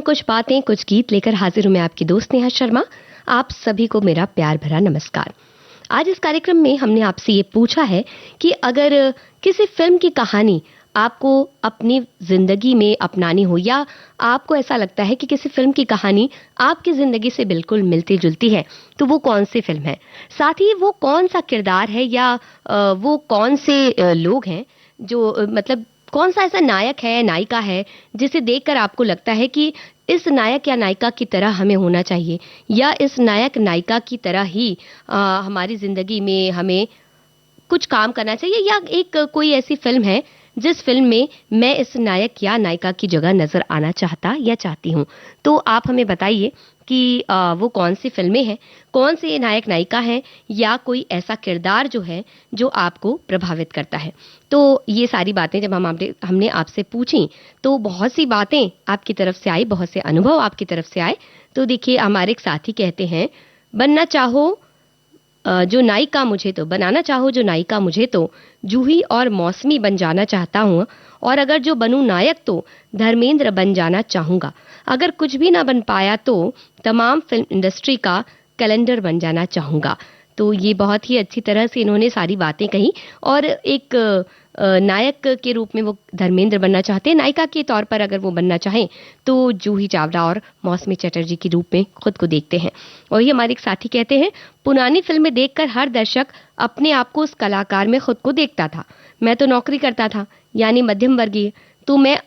कार्यक्रम कुछ बातें कुछ गीत लेकर हाजिर हूं मैं आपकी दोस्त नेहा शर्मा। आप सभी को मेरा प्यार भरा नमस्कार। आज इस कार्यक्रम में हमने आपसे ये पूछा है कि अगर किसी फिल्म की कहानी आपको अपनी जिंदगी में अपनानी हो या आपको ऐसा लगता है कि किसी फिल्म की कहानी आपकी जिंदगी से बिल्कुल मिलती जुलती है, तो वो कौन सी फिल्म है, साथ ही वो कौन सा किरदार है या वो कौन से लोग हैं जो मतलब कौन सा ऐसा नायक है नायिका है जिसे देखकर आपको लगता है कि इस नायक या नायिका की तरह हमें होना चाहिए या इस नायक नायिका की तरह ही हमारी जिंदगी में हमें कुछ काम करना चाहिए, या एक कोई ऐसी फिल्म है जिस फिल्म में मैं इस नायक या नायिका की जगह नजर आना चाहता या चाहती हूँ। तो आप हमें बताइए कि वो कौन सी फिल्में हैं, कौन से नायक नायिका हैं या कोई ऐसा किरदार जो है जो आपको प्रभावित करता है। तो ये सारी बातें जब हमने आपसे पूछी तो बहुत सी बातें आपकी तरफ से आई, बहुत से अनुभव आपकी तरफ से आए। तो देखिए, हमारे एक साथी कहते हैं, बनना चाहो जो नायिका मुझे तो, बनाना चाहो जो नायिका मुझे तो जूही और मौसमी बन जाना चाहता हूँ, और अगर जो बनूं नायक तो धर्मेंद्र बन जाना चाहूँगा। अगर कुछ भी ना बन पाया तो तमाम फिल्म इंडस्ट्री का कैलेंडर बन जाना चाहूँगा। तो ये बहुत ही अच्छी तरह से इन्होंने सारी बातें कही, और एक नायक के रूप में वो धर्मेंद्र बनना चाहते हैं, नायिका के तौर पर अगर वो बनना चाहें तो जूही चावला और मौसमी चटर्जी के रूप में खुद को देखते हैं। और ये हमारे एक साथी कहते हैं, पुरानी फिल्में देखकर हर दर्शक अपने आप को उस कलाकार में खुद को देखता था। मैं तो नौकरी करता था, यानी मध्यम वर्गीय, तो मैं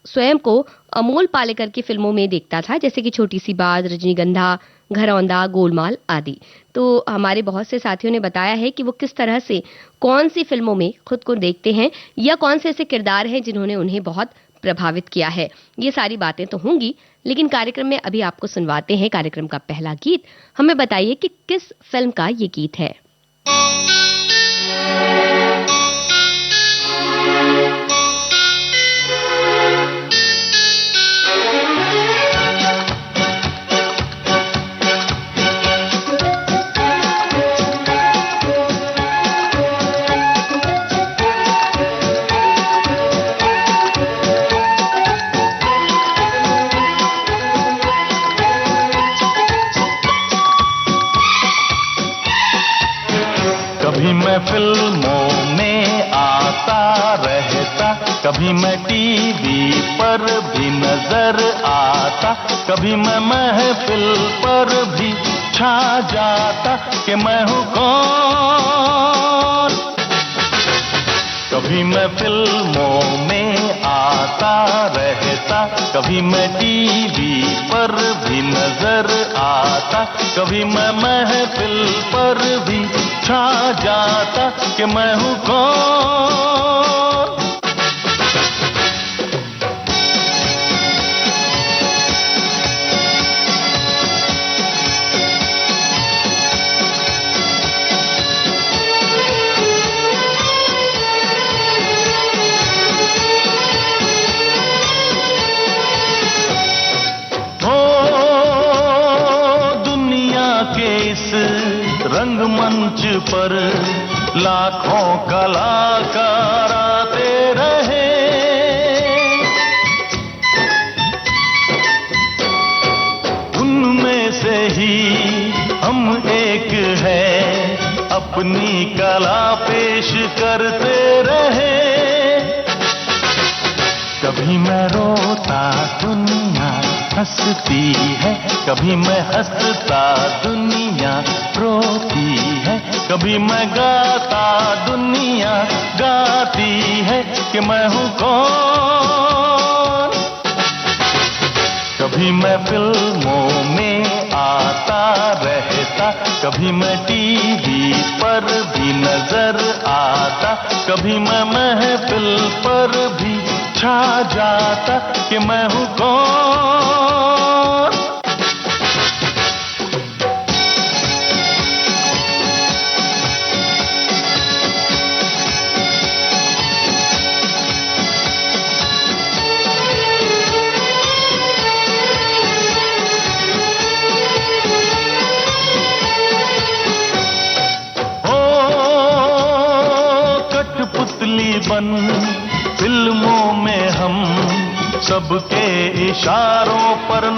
स्वयं को अमोल पालेकर की फिल्मों में देखता था, जैसे कि छोटी सी बात, रजनीगंधा, घरौंदा, गोलमाल आदि। तो हमारे बहुत से साथियों ने बताया है कि वो किस तरह से कौन सी फिल्मों में खुद को देखते हैं या कौन से ऐसे किरदार हैं जिन्होंने उन्हें बहुत प्रभावित किया है। ये सारी बातें तो होंगी, लेकिन कार्यक्रम में अभी आपको सुनवाते हैं कार्यक्रम का पहला गीत। हमें बताइए कि किस फिल्म का ये गीत है। कभी मैं फिल्मों में आता रहता, कभी मैं टीवी पर भी नजर आता, कभी मैं महफिल पर भी छा जाता कि मैं हूँ कौन। कभी मैं फिल्मों में आता रहता, कभी मैं टीवी पर भी नजर आता, कभी मैं महफिल पर भी छा जाता कि मैं हूँ कौन। रंगमंच पर लाखों कलाकार आते रहे, उनमें से ही हम एक है अपनी कला पेश करते रहे। कभी मैं रोता दुनिया हंसती है, कभी मैं हंसता दुनिया रोती है, कभी मैं गाता दुनिया गाती है कि मैं हूँ कौन। कभी मैं फिल्मों में आता रहता, कभी मैं टीवी पर भी नजर आता, कभी मैं महफिल पर भी छा जाता कि मैं हूँ कौन। बन फिल्मों में हम सबके इशारों पर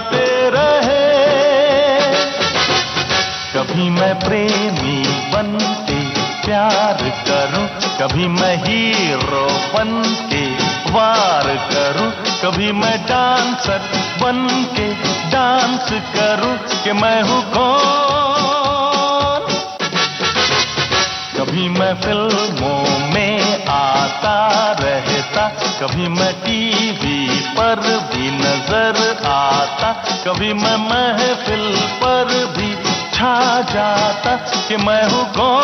आते रहे। कभी मैं प्रेमी बन के प्यार करूं, कभी मैं हीरो बन के वार करूं, कभी मैं डांसर बन के डांस करूं कि मैं हूं कौन। कभी मैं फिल्मों में आता रहता, कभी मैं टीवी पर भी नजर आता, कभी मैं महफिल पर भी छा जाता कि मैं हूं कौन।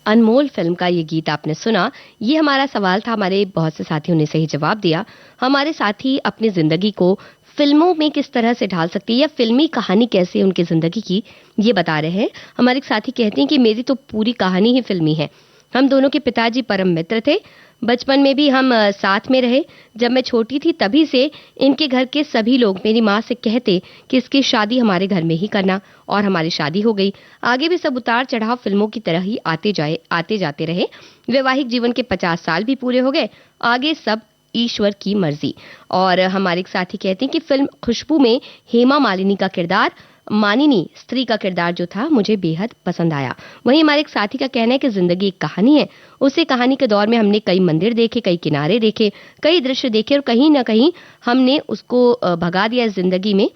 अनमोल फिल्म का ये गीत आपने सुना। ये हमारा सवाल था, हमारे बहुत से साथियों ने सही जवाब दिया। हमारे साथी अपनी जिंदगी को फिल्मों में किस तरह से ढाल सकती है या फिल्मी कहानी कैसे उनकी जिंदगी की, ये बता रहे हैं। हमारे साथी कहते हैं कि मेरी तो पूरी कहानी ही फिल्मी है। हम दोनों के पिताजी परम मित्र थे, बचपन में भी हम साथ में रहे। जब मैं छोटी थी तभी से इनके घर के सभी लोग मेरी माँ से कहते कि इसकी शादी हमारे घर में ही करना, और हमारी शादी हो गई। आगे भी सब उतार चढ़ाव फिल्मों की तरह ही आते जाते रहे। वैवाहिक जीवन के 50 साल भी पूरे हो गए, आगे सब ईश्वर की मर्जी। और हमारे एक साथी कहते हैं कि फिल्म खुशबू में हेमा मालिनी का किरदार, मानिनी स्त्री का किरदार जो था, मुझे बेहद पसंद आया। वहीं हमारे एक साथी का कहना है कि जिंदगी एक कहानी है। उसी कहानी के दौर में हमने कई मंदिर देखे, कई किनारे देखे, कई दृश्य देखे, और कहीं ना कहीं हमने उसको भगा दिया जिंदगी में।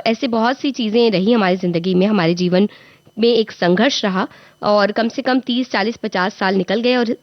ऐसे बहुत सी चीजें रही हमारी जिंदगी में, हमारे जीवन में एक संघर्ष रहा, और कम से कम 30, 40, 50 साल निकल गए, और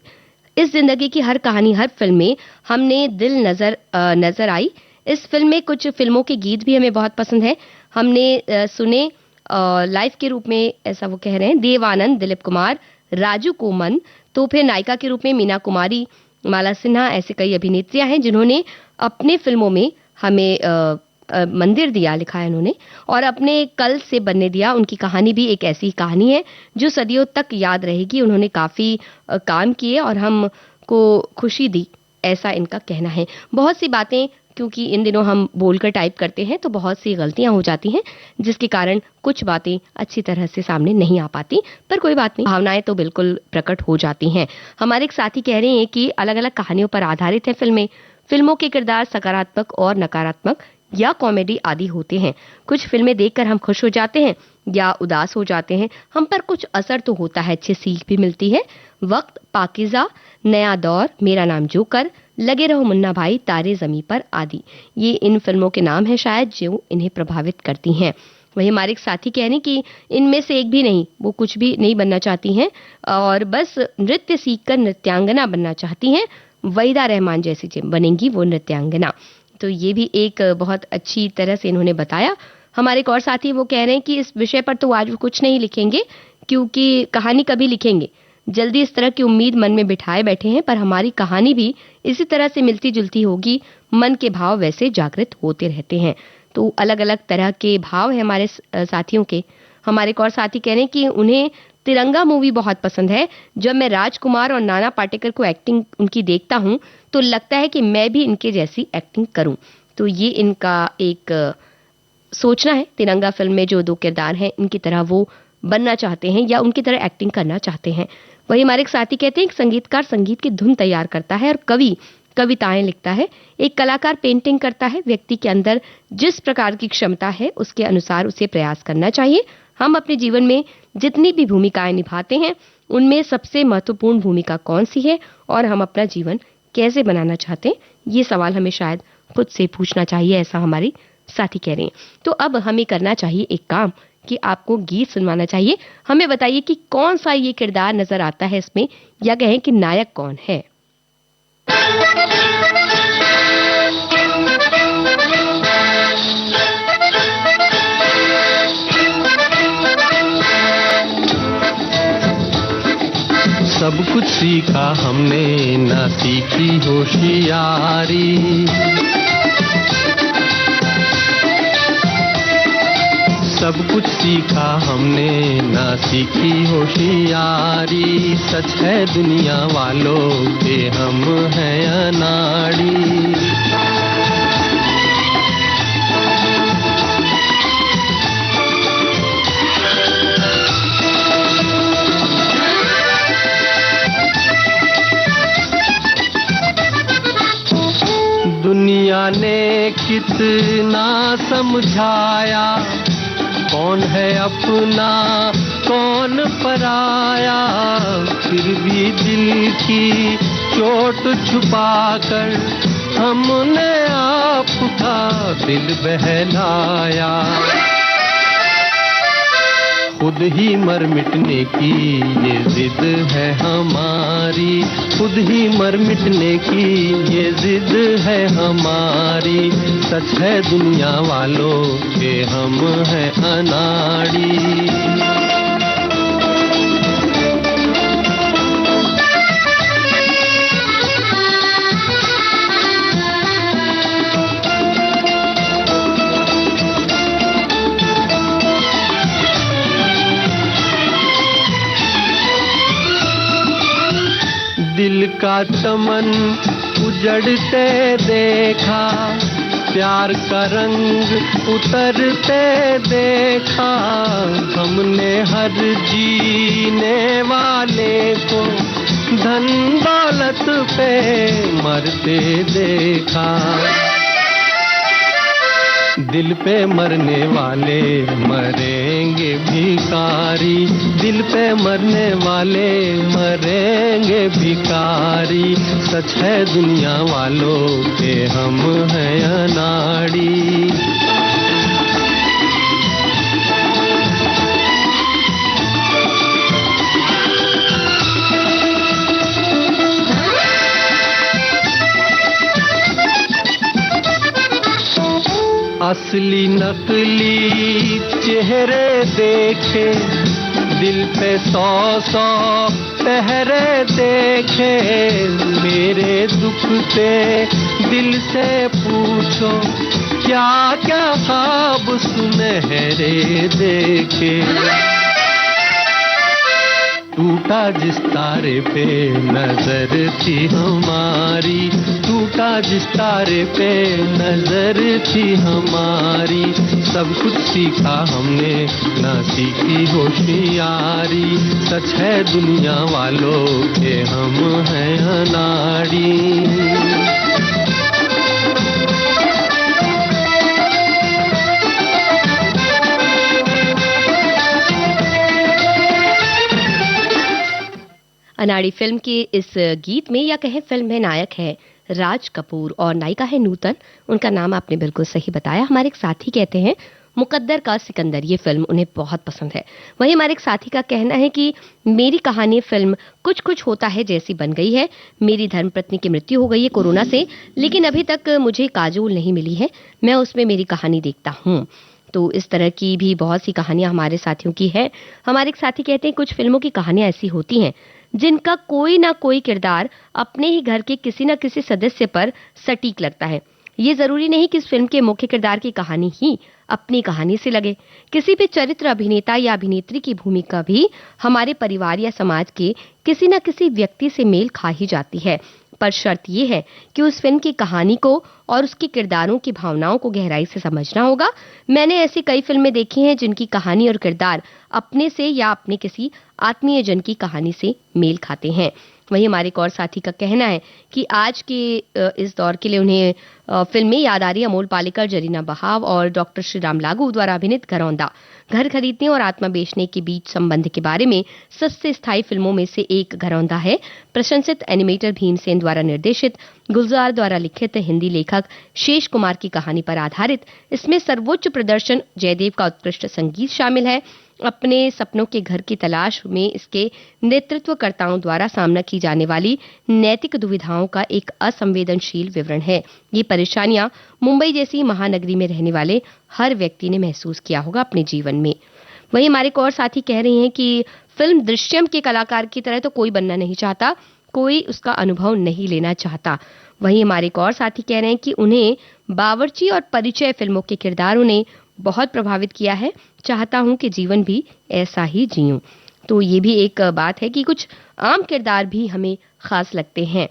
इस जिंदगी की हर कहानी, हर फिल्म में हमने दिल नजर आई। इस फिल्म में कुछ फिल्मों के गीत भी हमें बहुत पसंद है, हमने सुने लाइव के रूप में, ऐसा वो कह रहे हैं। देव आनंद, दिलीप कुमार, राजू कोमन, तो फिर नायिका के रूप में मीना कुमारी, माला सिन्हा, ऐसे कई अभिनेत्रियां हैं जिन्होंने अपने फिल्मों में हमें मंदिर दिया, लिखा है उन्होंने, और अपने कल से बनने दिया। उनकी कहानी भी एक ऐसी कहानी है जो सदियों तक याद रहेगी। उन्होंने काफी काम किए और हमको खुशी दी, ऐसा इनका कहना है। बहुत सी बातें, क्योंकि इन दिनों हम बोलकर टाइप करते हैं तो बहुत सी गलतियां हो जाती हैं, जिसके कारण कुछ बातें अच्छी तरह से सामने नहीं आ पाती, पर कोई बात नहीं, भावनाएं तो बिल्कुल प्रकट हो जाती हैं। हमारे एक साथी कह रहे हैं कि अलग अलग कहानियों पर आधारित है फिल्में। फिल्मों के किरदार सकारात्मक और नकारात्मक या कॉमेडी आदि होते हैं। कुछ फिल्में देखकर हम खुश हो जाते हैं या उदास हो जाते हैं, हम पर कुछ असर तो होता है, अच्छी सीख भी मिलती है। वक्त, पाकीज़ा, नया दौर, मेरा नाम जोकर, लगे रहो मुन्ना भाई, तारे ज़मीं पर आदि, ये इन फिल्मों के नाम हैं शायद जो इन्हें प्रभावित करती हैं। वही हमारे एक साथी कह रहे हैं कि इनमें से एक भी नहीं, वो कुछ भी नहीं बनना चाहती हैं और बस नृत्य सीखकर नृत्यांगना बनना चाहती हैं। वहीदा रहमान जैसी बनेंगी वो नृत्यांगना। तो ये भी एक बहुत अच्छी तरह से इन्होंने बताया। हमारे एक और साथी वो कह रहे हैं कि इस विषय पर तो आज वो कुछ नहीं लिखेंगे, क्योंकि कहानी कभी लिखेंगे, जल्दी इस तरह की उम्मीद मन में बिठाए बैठे हैं, पर हमारी कहानी भी इसी तरह से मिलती जुलती होगी। मन के भाव वैसे जागृत होते रहते हैं। तो अलग अलग तरह के भाव हैं हमारे साथियों के। हमारे एक और साथी कह रहे हैं कि उन्हें तिरंगा मूवी बहुत पसंद है। जब मैं राजकुमार और नाना पाटेकर को एक्टिंग उनकी देखता हूं तो लगता है कि मैं भी इनके जैसी एक्टिंग करूं। तो ये इनका एक सोचना है। तिरंगा फिल्म में जो दो किरदार हैं, इनकी तरह वो बनना चाहते हैं या उनकी तरह एक्टिंग करना चाहते हैं। वही हमारे एक साथी कहते हैं कि संगीतकार संगीत की धुन तैयार करता है और कवि कविताएं लिखता है। एक कलाकार पेंटिंग करता है। व्यक्ति के अंदर जिस प्रकार की क्षमता है उसके अनुसार उसे प्रयास करना चाहिए। हम अपने जीवन में जितनी भी भूमिकाएं निभाते हैं उनमें सबसे महत्वपूर्ण भूमिका कौन सी है और हम अपना जीवन कैसे बनाना चाहते हैं, ये सवाल हमें शायद खुद से पूछना चाहिए, ऐसा हमारे साथी कह रहे हैं। तो अब हमें करना चाहिए एक काम कि आपको गीत सुनवाना चाहिए। हमें बताइए कि कौन सा ये किरदार नजर आता है इसमें, या कहें कि नायक कौन है। सब कुछ सीखा हमने, ना सीखी होशियारी। सब कुछ सीखा हमने, ना सीखी होशियारी। सच है दुनिया वालों के हम हैं अनाड़ी। दुनिया ने कितना समझाया, कौन है अपना कौन पराया, फिर भी दिल की चोट छुपाकर हमने आपका दिल बहलाया। खुद ही मर मिटने की ये जिद है हमारी, खुद ही मर मिटने की ये जिद है हमारी। सच है दुनिया वालों के हम हैं अनाड़ी। दिल का चमन उजड़ते देखा, प्यार का रंग उतरते देखा, हमने हर जीने वाले को धन दौलत पे मरते देखा। दिल पे मरने वाले मरेंगे भिखारी, दिल पे मरने वाले मरेंगे भिखारी। सच है दुनिया वालों के हम हैं अनाड़ी। असली नकली चेहरे देखे, दिल पे 100 पहरे देखे। मेरे दुख से दिल से पूछो, क्या क्या ख्वाब सुनहरे देखे। टूटा जिस तारे पे नजर थी हमारी, टूटा जिस तारे पे नजर थी हमारी। सब कुछ सीखा हमने ना सीखी होशियारी। सच है दुनिया वालों के हम हैं अनाड़ी। अनाड़ी फिल्म के इस गीत में या कहें फिल्म में नायक है राज कपूर और नायिका है नूतन। उनका नाम आपने बिल्कुल सही बताया। हमारे एक साथी कहते हैं मुकद्दर का सिकंदर, ये फिल्म उन्हें बहुत पसंद है। वहीं हमारे एक साथी का कहना है कि मेरी कहानी फिल्म कुछ कुछ होता है जैसी बन गई है। मेरी धर्मपत्नी की मृत्यु हो गई है कोरोना से, लेकिन अभी तक मुझे काजोल नहीं मिली है। मैं उसमें मेरी कहानी देखता हूँ। तो इस तरह की भी बहुत सी कहानियां हमारे साथियों की है। हमारे एक साथी कहते हैं कुछ फिल्मों की कहानियां ऐसी होती हैं जिनका कोई ना कोई किरदार अपने ही घर के किसी न किसी सदस्य पर सटीक लगता है। ये जरूरी नहीं कि इस फिल्म के मुख्य किरदार की कहानी ही अपनी कहानी से लगे। किसी भी चरित्र अभिनेता या अभिनेत्री की भूमिका भी हमारे परिवार या समाज के किसी न किसी व्यक्ति से मेल खा ही जाती है, पर शर्त यह है कि उस फिल्म की कहानी को और उसके किरदारों की भावनाओं को गहराई से समझना होगा। मैंने ऐसी कई फिल्में देखी हैं जिनकी कहानी और किरदार अपने से या अपने किसी आत्मीय जन की कहानी से मेल खाते हैं। वहीं हमारे एक और साथी का कहना है कि आज के इस दौर के लिए उन्हें फिल्में याद आ रही है अमोल पालेकर, जरीना बहाव और डॉक्टर श्रीराम लागू द्वारा अभिनीत घरौंदा। घर खरीदने और आत्मा बेचने के बीच संबंध के बारे में सबसे स्थायी फिल्मों में से एक घरौंदा है। प्रशंसित एनिमेटर भीमसेन द्वारा निर्देशित, गुलजार द्वारा लिखित, हिंदी लेखक शेष कुमार की कहानी पर आधारित, इसमें सर्वोच्च प्रदर्शन जयदेव का उत्कृष्ट संगीत शामिल है। अपने सपनों के घर की तलाश में इसके नेतृत्वकर्ताओं द्वारा सामना की जाने वाली नैतिक दुविधाओं का एक असंवेदनशील विवरण है। ये परेशानियां मुंबई जैसी महानगरी में रहने वाले हर व्यक्ति ने महसूस किया होगा अपने जीवन में। वहीं हमारे एक और साथी कह रहे हैं कि फिल्म दृश्यम के कलाकार की तरह तो कोई बनना नहीं चाहता, कोई उसका अनुभव नहीं लेना चाहता। वहीं हमारे एक और साथी कह रहे हैं कि उन्हें बावर्ची और परिचय फिल्मों के किरदारों ने बहुत प्रभावित किया है। चाहता हूं कि जीवन भी ऐसा ही जीऊं। तो ये भी एक बात है कि कुछ आम किरदार भी हमें खास लगते हैं।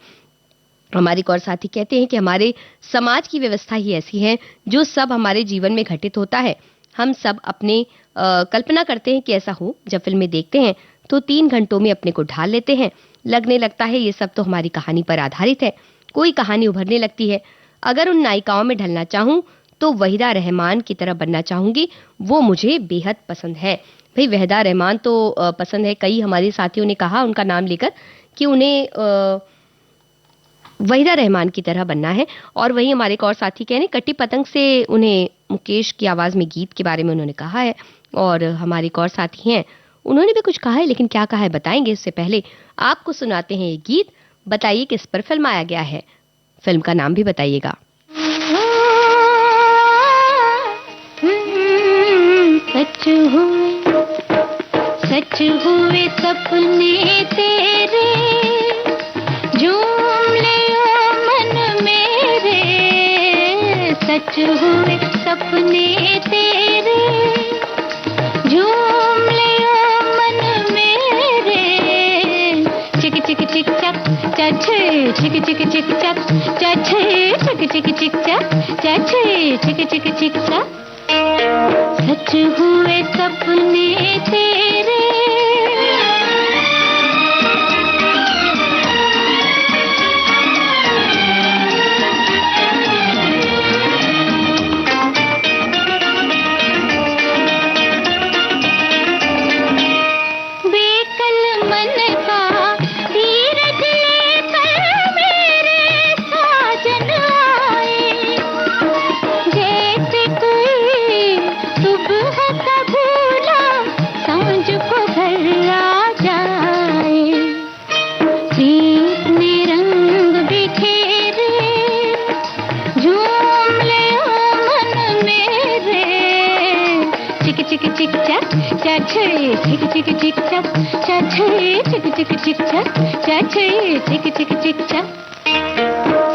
हमारे एक और साथी कहते हैं कि हमारे समाज की व्यवस्था ही ऐसी है जो सब हमारे जीवन में घटित होता है। हम सब अपने कल्पना करते हैं कि ऐसा हो। जब फिल्में देखते हैं तो 3 घंटों में अपने को ढाल लेते हैं। लगने लगता है ये सब तो हमारी कहानी पर आधारित है। कोई कहानी उभरने लगती है। अगर उन नायिकाओं में ढलना चाहूं तो वहीदा रहमान की तरह बनना चाहूंगी, वो मुझे बेहद पसंद है। भाई वहीदा रहमान तो पसंद है, कई हमारे साथियों ने कहा उनका नाम लेकर कि उन्हें वहीदा रहमान की तरह बनना है। और वही हमारे एक और साथी कह रहे हैं कट्टी पतंग से उन्हें मुकेश की आवाज में गीत के बारे में उन्होंने कहा है। और हमारे एक और साथी हैं, उन्होंने भी कुछ कहा है, लेकिन क्या कहा है बताएंगे। इससे पहले आपको सुनाते हैं ये गीत। बताइए किस पर फिल्म आया गया है, फिल्म का नाम भी बताइएगा। सच हुए सपने तेरे, झूम ले ओ मन मेरे। सच हुए सपने तेरे, झूम ले ओ मन मेरे। चिक चिक चिक चक चछे, चिक चिक चिक चक चछे, चिक चिक चिक चक चछे, चिक चिक चिक चक। सच हुए सपने तेरे।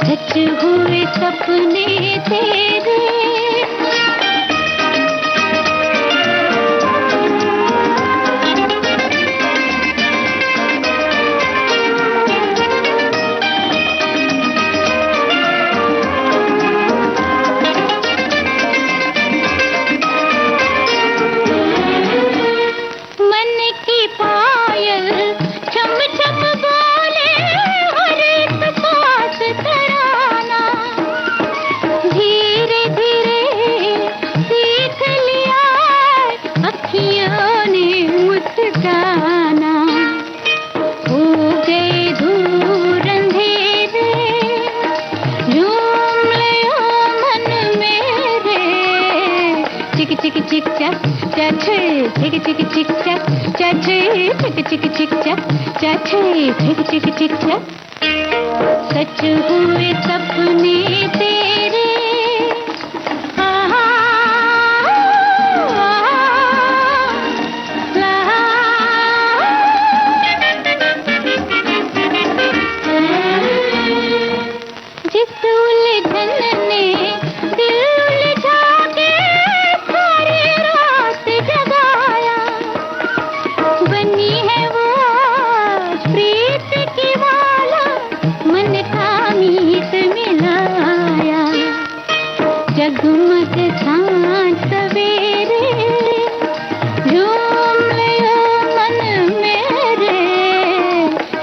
सच हुए सपने तेरे। सच हुए सपने तेरे। जिस उलझन ने दिल उलझा के सारी रात जगाया, बनी है वो प्रीत की माला, मन का मीत मिलाया। जगमग सांझ सवेरे, झूम ले मन मेरे।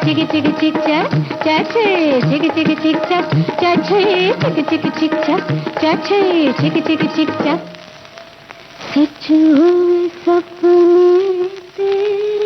चिक चिक चिक चक चछे, चिक चिक चिक चक चछे, चिक चिक चिक चक चछे, चिक चिक चिक चक। सच हुए सपने तेरे।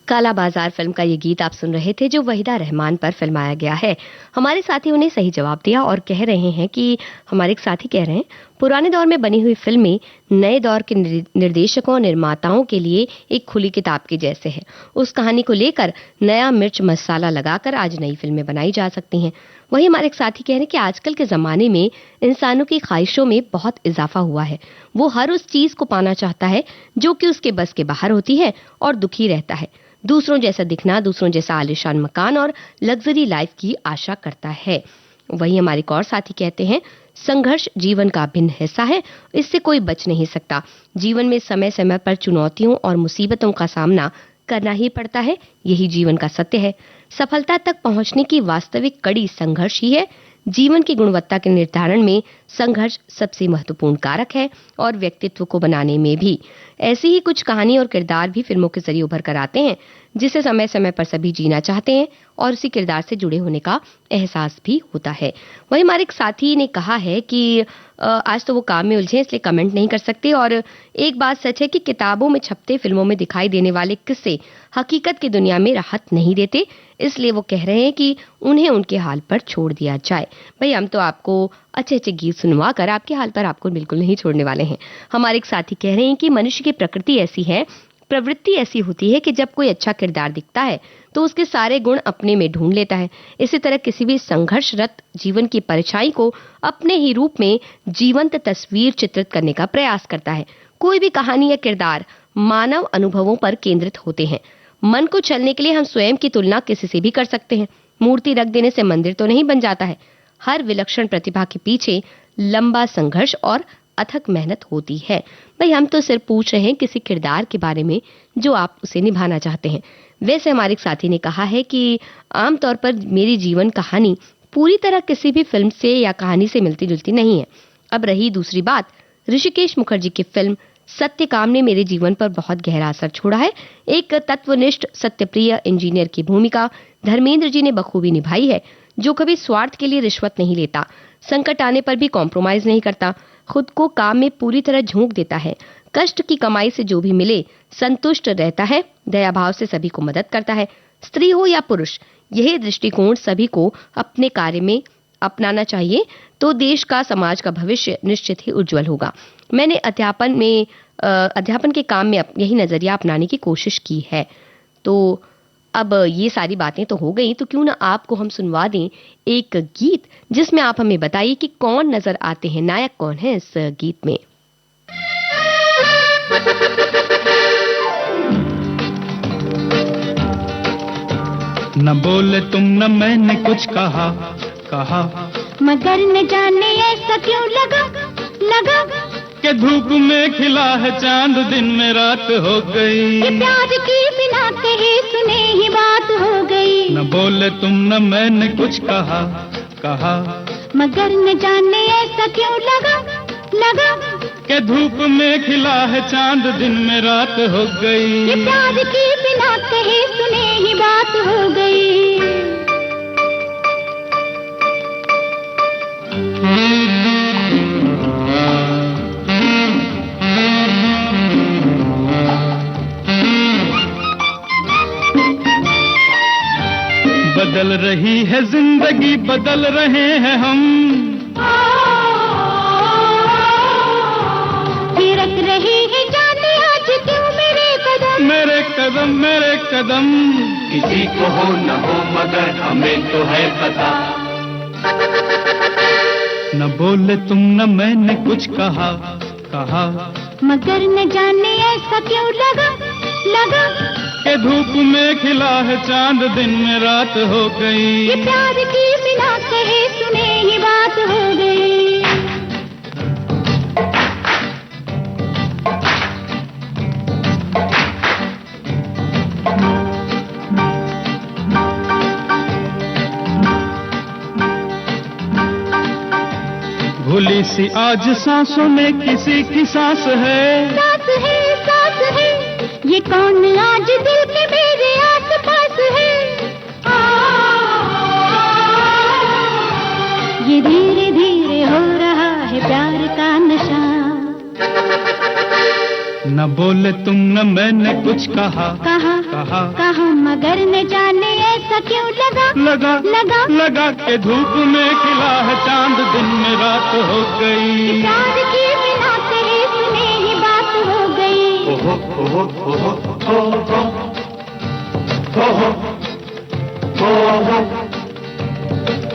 काला बाजार फिल्म का ये गीत आप सुन रहे थे, जो वहीदा रहमान पर फिल्माया गया है। हमारे साथियों ने सही जवाब दिया और कह रहे हैं कि हमारे एक साथी कह रहे हैं पुराने दौर में बनी हुई फिल्में नए दौर के निर्देशकों और निर्माताओं के लिए एक खुली किताब के जैसे है। उस कहानी को लेकर नया मिर्च मसाला लगाकर आज नई फिल्में बनाई जा सकती हैं। वहीं हमारे एक साथी कह रहे हैं कि आजकल के ज़माने में इंसानों की ख्वाहिशों में बहुत इजाफा हुआ है। वो हर उस चीज़ को पाना चाहता है जो कि उसके बस के बाहर होती है और दुखी रहता है। दूसरों जैसा दिखना, दूसरों जैसा आलीशान मकान और लग्जरी लाइफ की आशा करता है। वहीं हमारे एक और साथी कहते हैं संघर्ष जीवन का अभिन्न हिस्सा है, इससे कोई बच नहीं सकता। जीवन में समय समय पर चुनौतियों और मुसीबतों का सामना करना ही पड़ता है, यही जीवन का सत्य है। सफलता तक पहुंचने की वास्तविक कड़ी संघर्ष ही है। जीवन की गुणवत्ता के निर्धारण में संघर्ष सबसे महत्वपूर्ण कारक है और व्यक्तित्व को बनाने में भी। ऐसी ही कुछ कहानी और किरदार भी फिल्मों के जरिए उभर कर आते हैं। जिसे समय समय पर सभी जीना चाहते हैं और उसी किरदार से जुड़े होने का एहसास भी होता है। वहीं हमारे एक साथी ने कहा है कि आज तो वो काम में उलझे इसलिए कमेंट नहीं कर सकते, और एक बात सच है कि किताबों में छपते फिल्मों में दिखाई देने वाले किस्से हकीकत की दुनिया में राहत नहीं देते, इसलिए वो कह रहे हैं कि उन्हें उनके हाल पर छोड़ दिया जाए। भाई हम तो आपको अच्छे अच्छे गीत सुनवा कर आपके हाल पर आपको बिल्कुल नहीं छोड़ने वाले हैं। हमारे एक साथी कह रहे हैं कि मनुष्य की प्रकृति ऐसी है, प्रवृत्ति ऐसी होती है कि जब कोई अच्छा किरदार दिखता है तो उसके सारे गुण अपने में ढूंढ लेता है। इसी तरह किसी भी संघर्षरत जीवन की परछाई को अपने ही रूप में जीवंत तस्वीर चित्रित करने का प्रयास करता है। कोई भी कहानी या किरदार मानव अनुभवों पर केंद्रित होते हैं। मन को चलने के लिए हम स्वयं की तुलना किसी से भी कर सकते हैं। मूर्ति रख देने से मंदिर तो नहीं बन जाता है। हर विलक्षण प्रतिभा के पीछे लंबा संघर्ष और अथक मेहनत होती है। भाई हम तो सिर्फ पूछ रहे हैं किसी किरदार के बारे में जो आप उसे निभाना चाहते हैं। वैसे हमारे एक साथी ने कहा है कि आमतौर पर मेरी जीवन कहानी पूरी तरह किसी भी फिल्म से या कहानी से मिलती जुलती नहीं है। अब रही दूसरी बात, ऋषिकेश मुखर्जी की फिल्म सत्यकाम ने मेरे जीवन पर बहुत गहरा असर छोड़ा है। एक तत्वनिष्ठ सत्यप्रिय इंजीनियर की भूमिका धर्मेंद्र जी ने बखूबी निभाई है, जो कभी स्वार्थ के लिए रिश्वत नहीं लेता, संकट आने पर भी कॉम्प्रोमाइज नहीं करता, खुद को काम में पूरी तरह झोंक देता है, कष्ट की कमाई से जो भी मिले संतुष्ट रहता है, दया भाव से सभी को मदद करता है। स्त्री हो या पुरुष, यही दृष्टिकोण सभी को अपने कार्य में अपनाना चाहिए तो देश का, समाज का भविष्य निश्चित ही उज्जवल होगा। मैंने अध्यापन के काम में यही नजरिया अपनाने की कोशिश की है। तो अब ये सारी बातें तो हो गई, तो क्यों ना आपको हम सुनवा दें एक गीत जिसमें आप हमें बताइए कि कौन नजर आते हैं, नायक कौन है इस गीत में। न बोले तुम न मैंने कुछ कहा, मगर न जाने ऐसा क्यों लगा कि धूप में खिला है चांद, दिन में रात हो गई। कि प्यार की बिना कहे सुने ही बात हो गई। न बोले तुम न मैंने कुछ कहा, मगर न जाने ऐसा क्यों लगा कि धूप में खिला है चांद, दिन में रात हो गई। कि प्यार की बिना कहे सुने ही बात हो गई। बदल रही है जिंदगी, बदल रहे हैं हम, थिरक रही है जाने आज क्यों मेरे कदम, मेरे कदम। किसी को हो न हो मगर हमें तो है पता। न बोले तुम न मैंने कुछ कहा, मगर न जाने ऐसा क्यों लगा कि धूप में खिला है चांद, दिन में रात हो गई। कि प्यार की बिना कहे सुने ही बात हो गई। भूली सी आज सांसों में किसी की सांस है, सांस है, ये कौन आज दिल के मेरे आस पास है। ये धीरे धीरे हो रहा है प्यार का नशा। न बोले तुम न मैंने कुछ कहा, मगर न जाने ऐसा क्यों लगा कि धूप में खिला है चांद, दिन में रात हो गई। प्यार की बिना कहे सुने ही बात हो गई। ओहो ओहो ओहो ओहो ओहो ओहो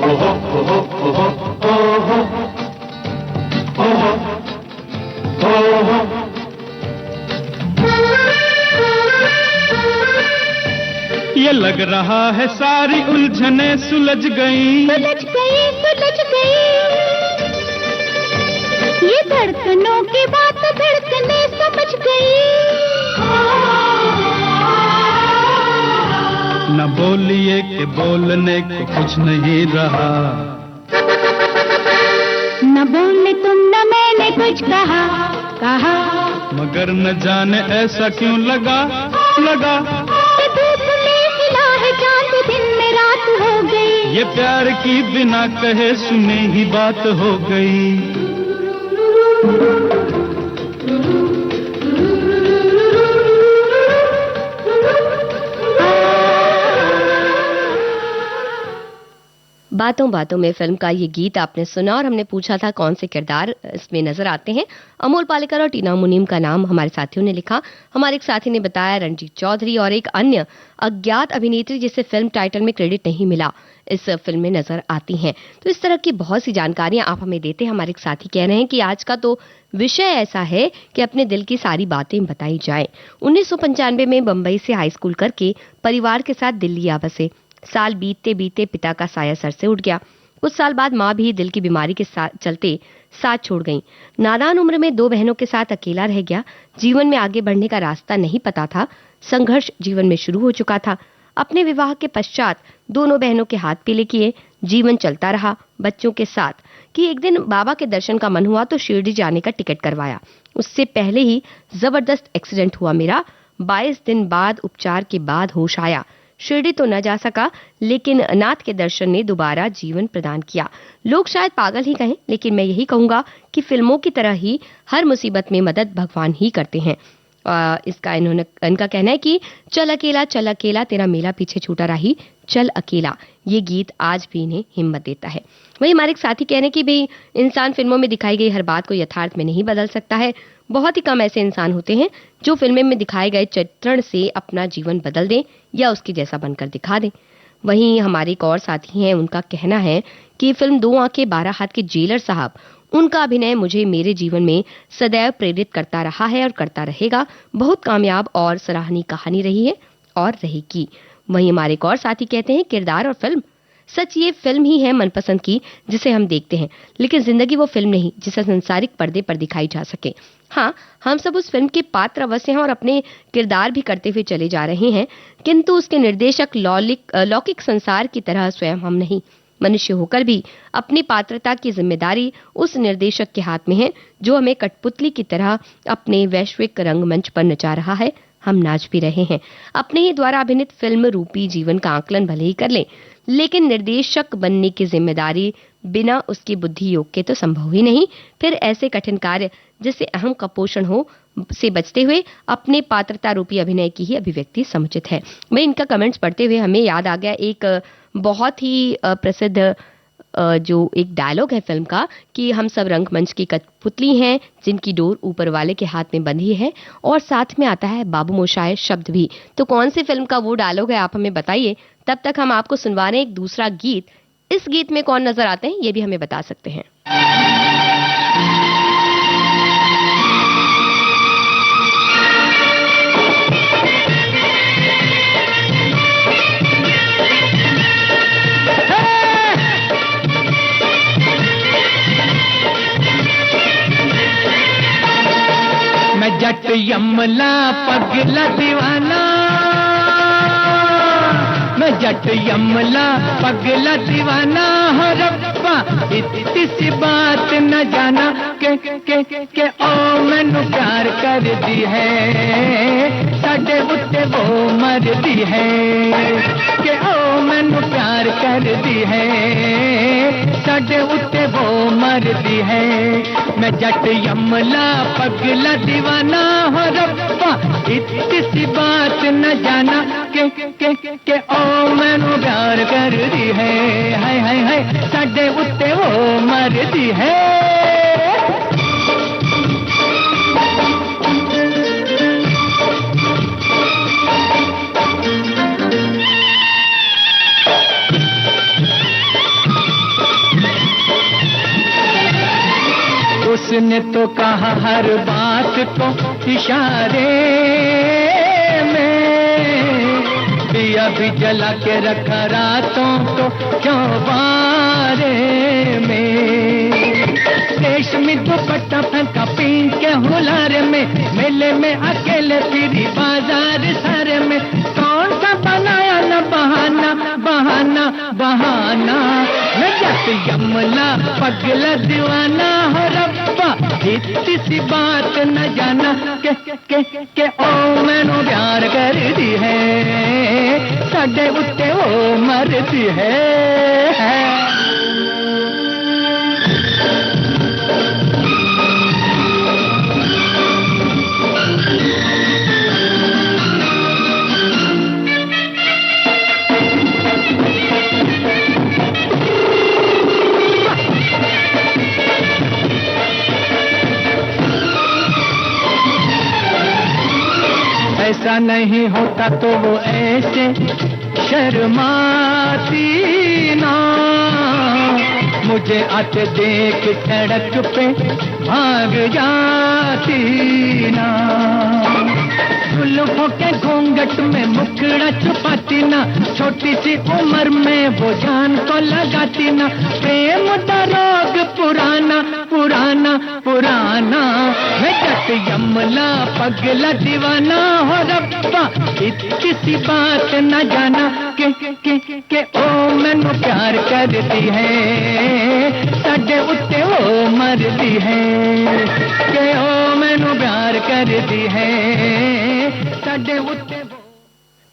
ओहो ओहो ओहो ओहो ओहो। ये लग रहा है सारी उलझने सुलझ गई। ये धड़कनों की बात धड़कने समझ गई। न बोलिए कि बोलने को कुछ नहीं रहा। न बोले तुम न मैंने कुछ कहा, मगर न जाने ऐसा क्यों लगा कि धूप ये प्यार की बिना कहे सुने ही बात हो गई। बातों बातों में फिल्म का ये गीत आपने सुना और हमने पूछा था कौन से किरदार इसमें नजर आते हैं। अमोल पालेकर और टीना मुनीम का नाम हमारे साथियों ने लिखा। हमारे एक साथी ने बताया रणजीत चौधरी और एक अन्य अज्ञात अभिनेत्री जिसे फिल्म टाइटल में क्रेडिट नहीं मिला इस फिल्म में नजर आती हैं। तो इस तरह की बहुत सी जानकारियां आप हमें देते हैं। हमारे एक साथी कह रहे हैं कि आज का तो विषय ऐसा है कि अपने दिल की सारी बातें बताई जाएं। 1995 में बंबई से हाई स्कूल करके परिवार के साथ दिल्ली आ बसे। साल बीतते बीतते पिता का साया सर से उठ गया। कुछ साल बाद माँ भी दिल की बीमारी के चलते साथ छोड़ गईं। नादान उम्र में 2 बहनों के साथ अकेला रह गया। जीवन में आगे बढ़ने का रास्ता नहीं पता था। संघर्ष जीवन में शुरू हो चुका था। अपने विवाह के पश्चात दोनों बहनों के हाथ पीले किए जीवन चलता रहा बच्चों के साथ कि एक दिन बाबा के दर्शन का मन हुआ तो शिरडी जाने का टिकट करवाया। उससे पहले ही जबरदस्त एक्सीडेंट हुआ मेरा। 22 दिन बाद उपचार के बाद होश आया। शिरडी तो न जा सका लेकिन नाथ के दर्शन ने दोबारा जीवन प्रदान किया। लोग शायद पागल ही कहें लेकिन मैं यही कहूंगा कि फिल्मों की तरह ही हर मुसीबत में मदद भगवान ही करते हैं। इनका कहना है कि चल अकेला तेरा मेला पीछे छूटा रही चल अकेला। ये गीत आज भी इन्हें हिम्मत देता है। वही हमारे एक साथी कह रहे हैं कि भाई इंसान फिल्मों में दिखाई गई हर बात को यथार्थ में नहीं बदल सकता है। बहुत ही कम ऐसे इंसान होते हैं जो फिल्में में दिखाए गए चित्रण से अपना जीवन बदल दें या उसके जैसा बनकर दिखा दें। वहीं हमारे एक और साथी हैं, उनका कहना है कि फिल्म 2 आंखें 12 हाथ के जेलर साहब, उनका अभिनय मुझे मेरे जीवन में सदैव प्रेरित करता रहा है और करता रहेगा। बहुत कामयाब और सराहनीय कहानी रही है और रहेगी। वहीं हमारे एक और साथी कहते हैं किरदार और फिल्म, सच ये फिल्म ही है मनपसंद की जिसे हम देखते हैं, लेकिन जिंदगी वो फिल्म नहीं जिसे संसारिक पर्दे पर दिखाई जा सके। हाँ, हम सब उस फिल्म के पात्र अवश्य हैं और अपने किरदार भी करते हुए चले जा रहे हैं, किंतु उसके निर्देशक लौकिक संसार की तरह स्वयं हम नहीं। मनुष्य होकर भी अपनी पात्रता की जिम्मेदारी उस निर्देशक के हाथ में है जो हमें कठपुतली की तरह अपने वैश्विक रंगमंच पर नचा रहा है। हम नाच भी रहे हैं। अपने ही द्वारा अभिनीत फिल्म रूपी जीवन का आकलन भले ही कर लें, लेकिन निर्देशक बनने की जिम्मेदारी बिना उसकी बुद्धि योग के तो संभव ही नहीं। फिर ऐसे कठिन कार्य जिससे अहम का पोषण हो से बचते हुए अपने पात्रता रूपी अभिनय की ही अभिव्यक्ति समुचित है। मैं इनका कमेंट्स पढ़ते हुए हमें याद आ गया एक बहुत ही प्रसिद्ध जो एक डायलॉग है फिल्म का कि हम सब रंगमंच की कठपुतली हैं जिनकी डोर ऊपर वाले के हाथ में बंधी है, और साथ में आता है बाबू मोशाय शब्द भी। तो कौन सी फिल्म का वो डायलॉग है आप हमें बताइए। तब तक हम आपको सुनवा रहे हैं एक दूसरा गीत। इस गीत में कौन नजर आते हैं ये भी हमें बता सकते हैं। मैं जट यमला पगला दीवाना, मैं जट यमला पगला दीवाना हो रब्बा इतनी सी बात न जाना के ओ मैनू प्यार कर दी है साडे उत्ते वो मर दी है के ओ मैनू प्यार कर दी है साडे उत्ते वो मर दी है। मैं जट यमला पगला दीवाना हो रब्बा इतनी सी बात न जाना के ओ मैनू प्यार कर दी है हाय हाय हाय साडे उत्ते वो मर दी है। उसने तो कहा हर बात को इशारे में, दिया भी जला के रखा रातों को चौबारे में। रेशमी दुपट्टा फेंका पिंक के हुलारे में, मेले में अकेले फिरी बाजार सारे में। कौन सा बनाया न बहाना बहाना बहाना, मैं जट यमला पगला दीवाना हो रब्बा इतनी सी बात न जाना के ओ मैनू प्यार कर दी है साडे उत्ते ओ मरदी है। ऐसा नहीं होता तो वो ऐसे शर्माती ना, मुझे आते देख सड़क पे भाग जाती ना। जुल्फों के घूंघट में मुखड़ा छुपाती ना, छोटी सी उम्र में वो जान को लगाती ना। प्रेम का रोग पुराना पुराना पुराना, मैं जट यमला पगला दीवाना हो रब्बा, इतनी सी बात न जाना के ओ मैनू प्यार करती है, साडे उत्ते ओ मरदी है, के ओ मैनू प्यार करती है, साडे उत्ते।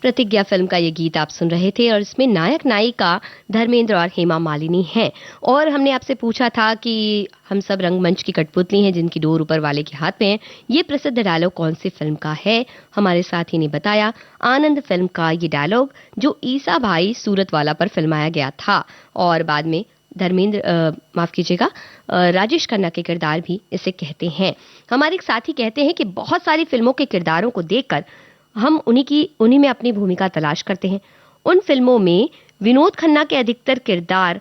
प्रतिज्ञा फिल्म का ये गीत आप सुन रहे थे और इसमें नायक नायिका धर्मेंद्र और हेमा मालिनी हैं। और हमने आपसे पूछा था कि हम सब रंगमंच की कठपुतली हैं जिनकी डोर ऊपर वाले के हाथ में है, ये प्रसिद्ध डायलॉग कौन सी फिल्म का है? हमारे साथी ने बताया आनंद फिल्म का ये डायलॉग, जो ईसा भाई सूरत वाला पर फिल्माया गया था और बाद में धर्मेंद्र माफ कीजिएगा राजेश खन्ना के किरदार भी इसे कहते हैं। हमारे एक साथी कहते हैं कि बहुत सारी फिल्मों के किरदारों को देखकर हम उन्हीं में अपनी भूमिका तलाश करते हैं। उन फिल्मों में विनोद खन्ना के अधिकतर किरदार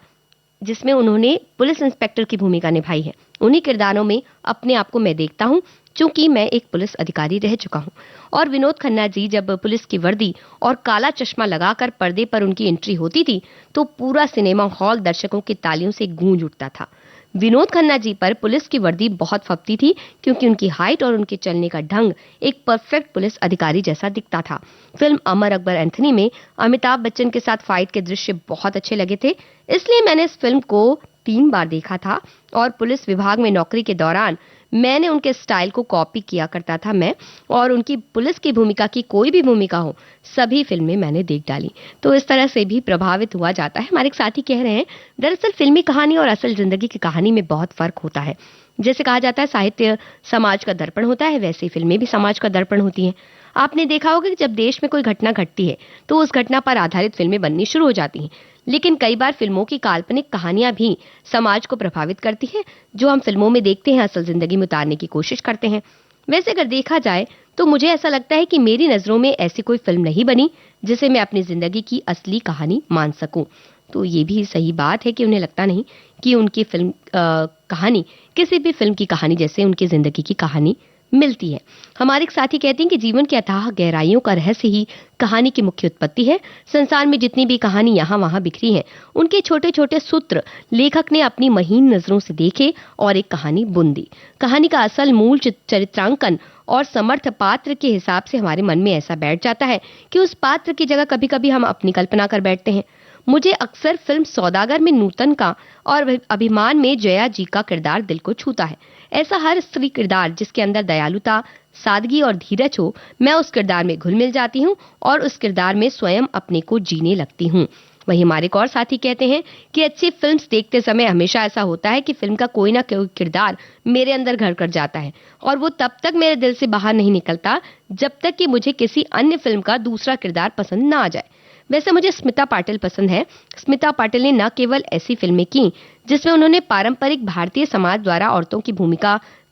जिसमें उन्होंने पुलिस इंस्पेक्टर की भूमिका निभाई है, उन्हीं किरदारों में अपने आप को मैं देखता हूं, चूंकि मैं एक पुलिस अधिकारी रह चुका हूं। और विनोद खन्ना जी जब पुलिस की वर्दी और काला चश्मा लगाकर पर्दे पर उनकी एंट्री होती थी तो पूरा सिनेमा हॉल दर्शकों की तालियों से गूंज उठता था। विनोद खन्ना जी पर पुलिस की वर्दी बहुत फबती थी क्योंकि उनकी हाइट और उनके चलने का ढंग एक परफेक्ट पुलिस अधिकारी जैसा दिखता था। फिल्म अमर अकबर एंथनी में अमिताभ बच्चन के साथ फाइट के दृश्य बहुत अच्छे लगे थे, इसलिए मैंने इस फिल्म को 3 बार देखा था और पुलिस विभाग में नौकरी के दौरान मैंने उनके स्टाइल को कॉपी किया करता था मैं, और उनकी पुलिस की भूमिका की कोई भी भूमिका हो सभी फिल्में मैंने देख डाली। तो इस तरह से भी प्रभावित हुआ जाता है। हमारे एक साथी कह रहे हैं दरअसल फिल्मी कहानी और असल जिंदगी की कहानी में बहुत फर्क होता है। जैसे कहा जाता है साहित्य समाज का दर्पण होता है, वैसे ही फिल्में भी समाज का दर्पण होती हैं। आपने देखा होगा कि जब देश में कोई घटना घटती है तो उस घटना पर आधारित फिल्में बननी शुरू हो जाती हैं, लेकिन कई बार फिल्मों की काल्पनिक कहानियां भी समाज को प्रभावित करती हैं। जो हम फिल्मों में देखते हैं असल जिंदगी में उतारने की कोशिश करते हैं। वैसे अगर देखा जाए तो मुझे ऐसा लगता है कि मेरी नजरों में ऐसी कोई फिल्म नहीं बनी जिसे मैं अपनी जिंदगी की असली कहानी मान सकूं। तो ये भी सही बात है कि उन्हें लगता नहीं कि उनकी फिल्म कहानी किसी भी फिल्म की कहानी जैसे उनकी जिंदगी की कहानी मिलती है। हमारे एक साथी कहते हैं कि जीवन की अथाह गहराइयों का रहस्य ही कहानी की मुख्य उत्पत्ति है। संसार में जितनी भी कहानी यहाँ वहाँ बिखरी है, उनके छोटे छोटे सूत्र लेखक ने अपनी महीन नजरों से देखे और एक कहानी बुन दी। कहानी का असल मूल चरित्रांकन और समर्थ पात्र के हिसाब से हमारे मन में ऐसा बैठ जाता है कि उस पात्र की जगह कभी कभी हम अपनी कल्पना कर बैठते हैं। मुझे अक्सर फिल्म सौदागर में नूतन का और अभिमान में जया जी का किरदार दिल को छूता है। ऐसा हर स्त्री किरदार जिसके अंदर दयालुता, सादगी और धीरज हो, मैं उस किरदार में घुल मिल जाती हूँ और उस किरदार में स्वयं अपने को जीने लगती हूँ। वही हमारे एक और साथी कहते हैं कि अच्छी फिल्म्स देखते समय हमेशा ऐसा होता है कि फिल्म का कोई ना कोई किरदार मेरे अंदर घर कर जाता है और वो तब तक मेरे दिल से बाहर नहीं निकलता जब तक कि मुझे किसी अन्य फिल्म का दूसरा किरदार पसंद ना आ जाए। वैसे मुझे स्मिता पाटिल पसंद है। स्मिता पाटिल ने न केवल ऐसी फिल्में की जिसमें उन्होंने पारंपरिक भारतीय समाज द्वारा औरतों की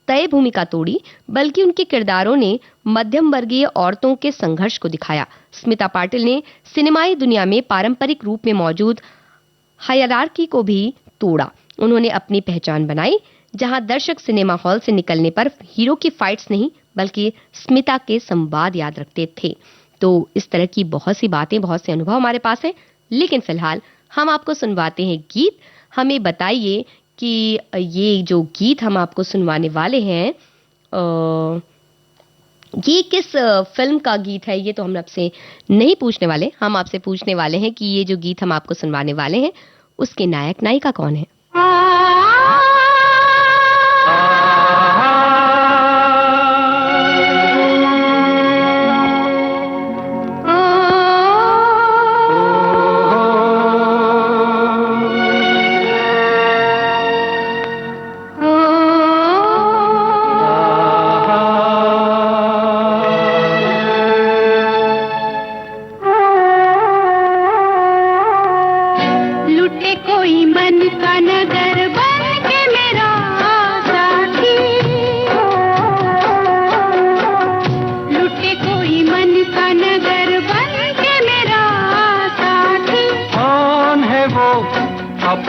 तय भूमिका तोड़ी, बल्कि उनके किरदारों ने मध्यम वर्गीय औरतों के संघर्ष को दिखाया। स्मिता पाटिल ने सिनेमाई दुनिया में पारंपरिक रूप में मौजूद हायरार्की को भी तोड़ा। उन्होंने अपनी पहचान बनाई, जहां दर्शक सिनेमा हॉल से निकलने पर हीरो की फाइट्स नहीं बल्कि स्मिता के संवाद याद रखते थे। तो इस तरह की बहुत सी बातें, बहुत से अनुभव हमारे पास हैं, लेकिन फिलहाल हम आपको सुनवाते हैं गीत। हमें बताइए कि ये जो गीत हम आपको सुनवाने वाले हैं ये किस फिल्म का गीत है, ये तो हम आपसे नहीं पूछने वाले। हम आपसे पूछने वाले हैं कि ये जो गीत हम आपको सुनवाने वाले हैं उसके नायक नायिका कौन है।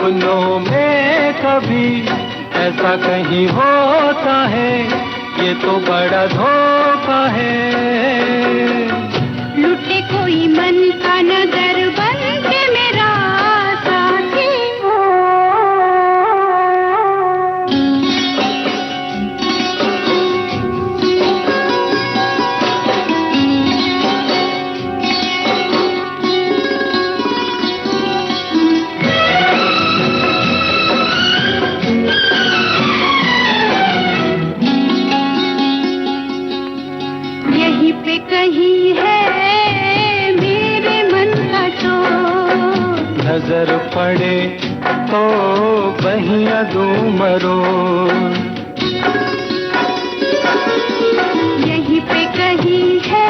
सपनों में कभी ऐसा कहीं होता है, ये तो बड़ा धोखा है। लुटे कोई मन का नजर बन के मेरा साथी। यहीं पे कहीं है मेरे मन का चोर, नजर पड़े तो बहिया दूं मरोड़। यहीं पे कहीं है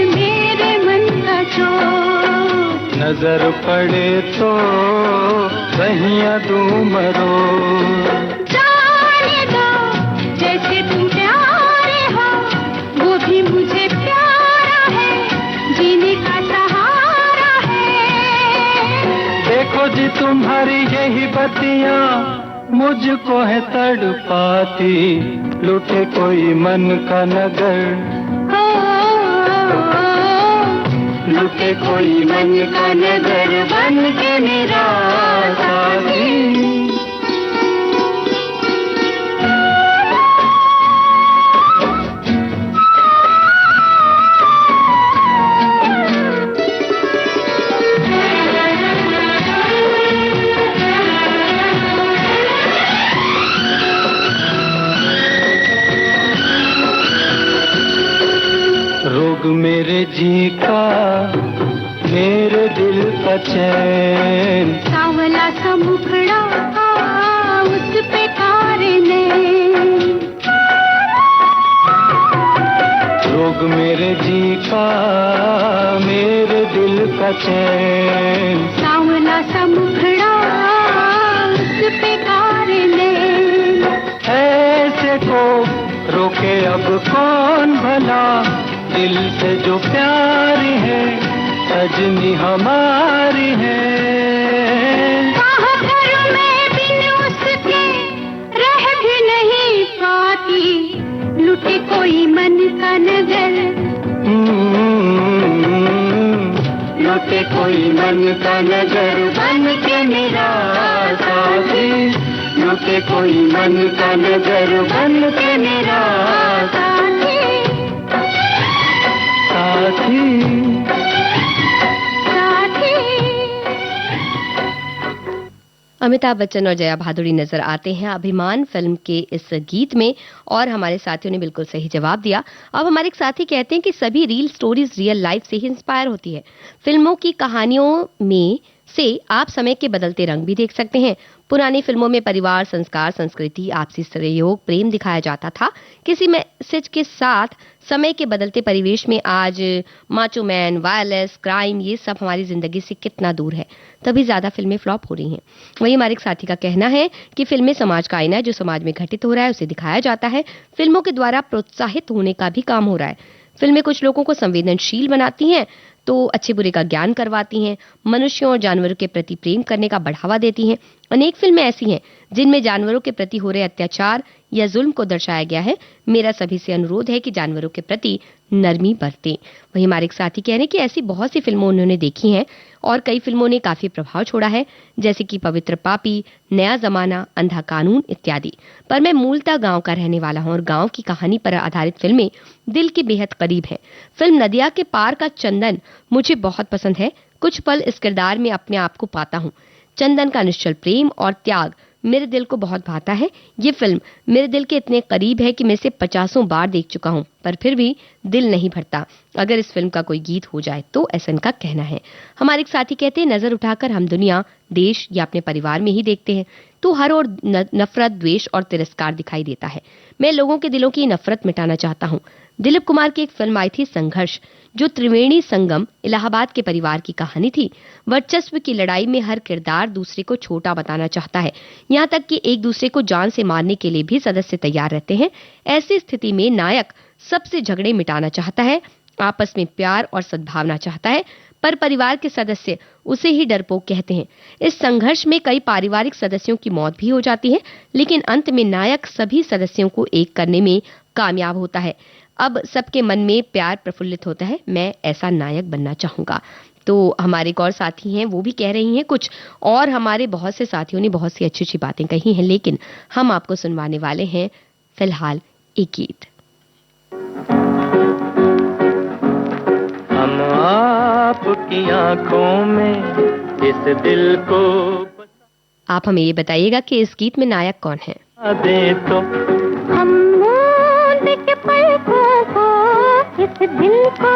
मेरे मन का चोर, नजर पड़े तो बहिया दूं मरोड़। जाने दो जैसे तुम प्यारे हो, वो भी मुझे प्यारा है, जीने का सहारा है। देखो जी तुम्हारी यही बत्तियां मुझको है तड़पाती, लुटे कोई मन का नगर, लुटे कोई मन का नगर बन के मेरा साथी। रोग मेरे जी का, मेरे दिल का चैन, सावला सा मुखड़ा उस पे कारे ने, रोग मेरे जी का, मेरे दिल का चैन, सावला सा मुखड़ा उस पे कारे ने। ऐसे को रोके अब कौन भला, दिल से जो प्यार है सजनी हमारी है। कहाँ करूं मैं बिन उसके रह भी नहीं पाती, लुटे कोई मन का नजर, लुटे कोई मन का नजर बन के मेरा साथी, लुटे कोई मन का नजर बन के मेरा साथी। अमिताभ बच्चन और जया भादुड़ी नजर आते हैं अभिमान फिल्म के इस गीत में, और हमारे साथियों ने बिल्कुल सही जवाब दिया। अब हमारे एक साथी कहते हैं कि सभी रील स्टोरीज रियल लाइफ से ही इंस्पायर होती है। फिल्मों की कहानियों में से आप समय के बदलते रंग भी देख सकते हैं। पुरानी फिल्मों में परिवार, संस्कार, संस्कृति, आपसी सहयोग, प्रेम दिखाया जाता था। किसी मैसेज के साथ समय के बदलते परिवेश में आज माचो मैन, वायलेंस, क्राइम, ये सब हमारी जिंदगी से कितना दूर है, तभी ज्यादा फिल्में फ्लॉप हो रही हैं। वहीं हमारे एक साथी का कहना है कि फिल्में समाज का आईना है, जो समाज में घटित हो रहा है उसे दिखाया जाता है। फिल्मों के द्वारा प्रोत्साहित होने का भी काम हो रहा है। फिल्में कुछ लोगों को संवेदनशील बनाती हैं तो अच्छे बुरे का ज्ञान करवाती हैं, मनुष्यों और जानवरों के प्रति प्रेम करने का बढ़ावा देती हैं। अनेक फिल्में ऐसी हैं जिनमें जानवरों के प्रति हो रहे अत्याचार या जुल्म को दर्शाया गया है। मेरा सभी से अनुरोध है कि जानवरों के प्रति नरमी बरतें। वहीं हमारे एक साथी कह रहे हैं कि ऐसी बहुत सी फिल्मों उन्होंने देखी हैं और कई फिल्मों ने काफी प्रभाव छोड़ा है, जैसे कि पवित्र पापी, नया जमाना, अंधा कानून इत्यादि। पर मैं मूलतः गांव का रहने वाला हूं और गांव की कहानी पर आधारित फिल्में दिल के बेहद करीब है। फिल्म नदिया के पार का चंदन मुझे बहुत पसंद है। कुछ पल इस किरदार में अपने आप को पाता हूँ। चंदन का निश्चल प्रेम और त्याग मेरे दिल को बहुत भाता है। ये फिल्म मेरे दिल के इतने करीब है कि मैं इसे 50 बार देख चुका हूँ, पर फिर भी दिल नहीं भरता अगर इस फिल्म का कोई गीत हो जाए तो, ऐसा इनका कहना है। हमारे एक साथी कहते हैं, नजर उठाकर हम दुनिया, देश या अपने परिवार में ही देखते हैं तो हर ओर नफरत, द्वेष और तिरस्कार दिखाई देता है। मैं लोगों के दिलों की नफरत मिटाना चाहता हूँ। दिलीप कुमार की एक फिल्म आई थी संघर्ष, जो त्रिवेणी संगम इलाहाबाद के परिवार की कहानी थी। वर्चस्व की लड़ाई में हर किरदार दूसरे को छोटा बताना चाहता है, यहाँ तक कि एक दूसरे को जान से मारने के लिए भी सदस्य तैयार रहते हैं। ऐसी स्थिति में नायक सबसे झगड़े मिटाना चाहता है, आपस में प्यार और सद्भावना चाहता है, पर परिवार के सदस्य उसे ही डरपोक कहते हैं। इस संघर्ष में कई पारिवारिक सदस्यों की मौत भी हो जाती है, लेकिन अंत में नायक सभी सदस्यों को एक करने में कामयाब होता है। अब सबके मन में प्यार प्रफुल्लित होता है, मैं ऐसा नायक बनना चाहूंगा। तो हमारे एक और साथी हैं, वो भी कह रही हैं कुछ, और हमारे बहुत से साथियों ने बहुत सी अच्छी अच्छी बातें कही हैं, लेकिन हम आपको सुनवाने वाले हैं फिलहाल एक गीत। हम आपकी आंखों में इस दिल को, आप हमें ये बताइएगा कि इस गीत में नायक कौन है? दे तो हम मूंद के पलकों को इस दिल को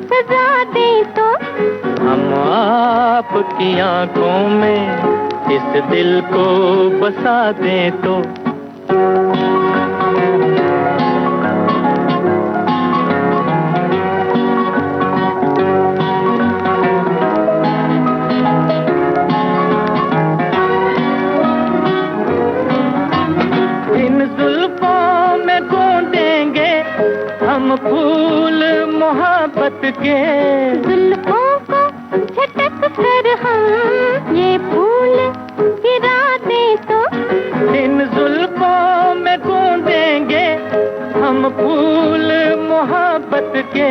सजा दे तो, हम आपकी आंखों में इस दिल को बसा दे तो। फूल मोहब्बत के जुल्फों को झटक कर हम ये फूल गिरा दे तो, इन जुल्फों में गूंदेंगे हम फूल मोहब्बत के,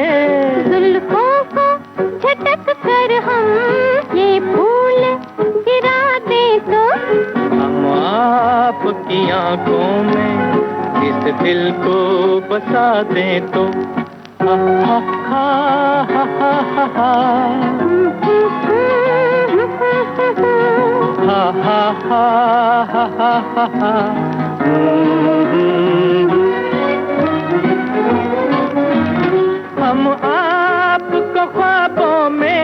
जुल्फों को झटक कर हम ये फूल गिरा दे तो, हम आपकी आंखों में इस दिल को बसा दे तो। हा हा हा हा हा हा हा हा हा हा। हम आपको ख्वाबों में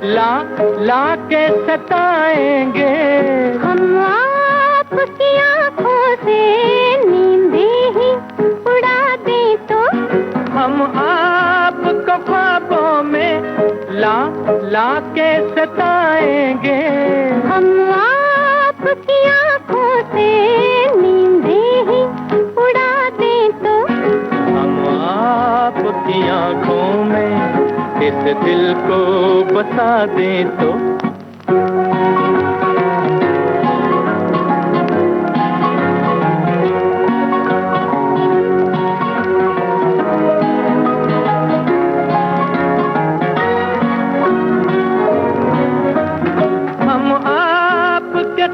ला के सताएंगे, हम आपकी आंखों से हम आपको ख्वाबों में ला के सताएंगे, हम आपकी आंखों से नींदें ही उड़ा दें तो, हम आपकी आंखों में इस दिल को बसा दें तो।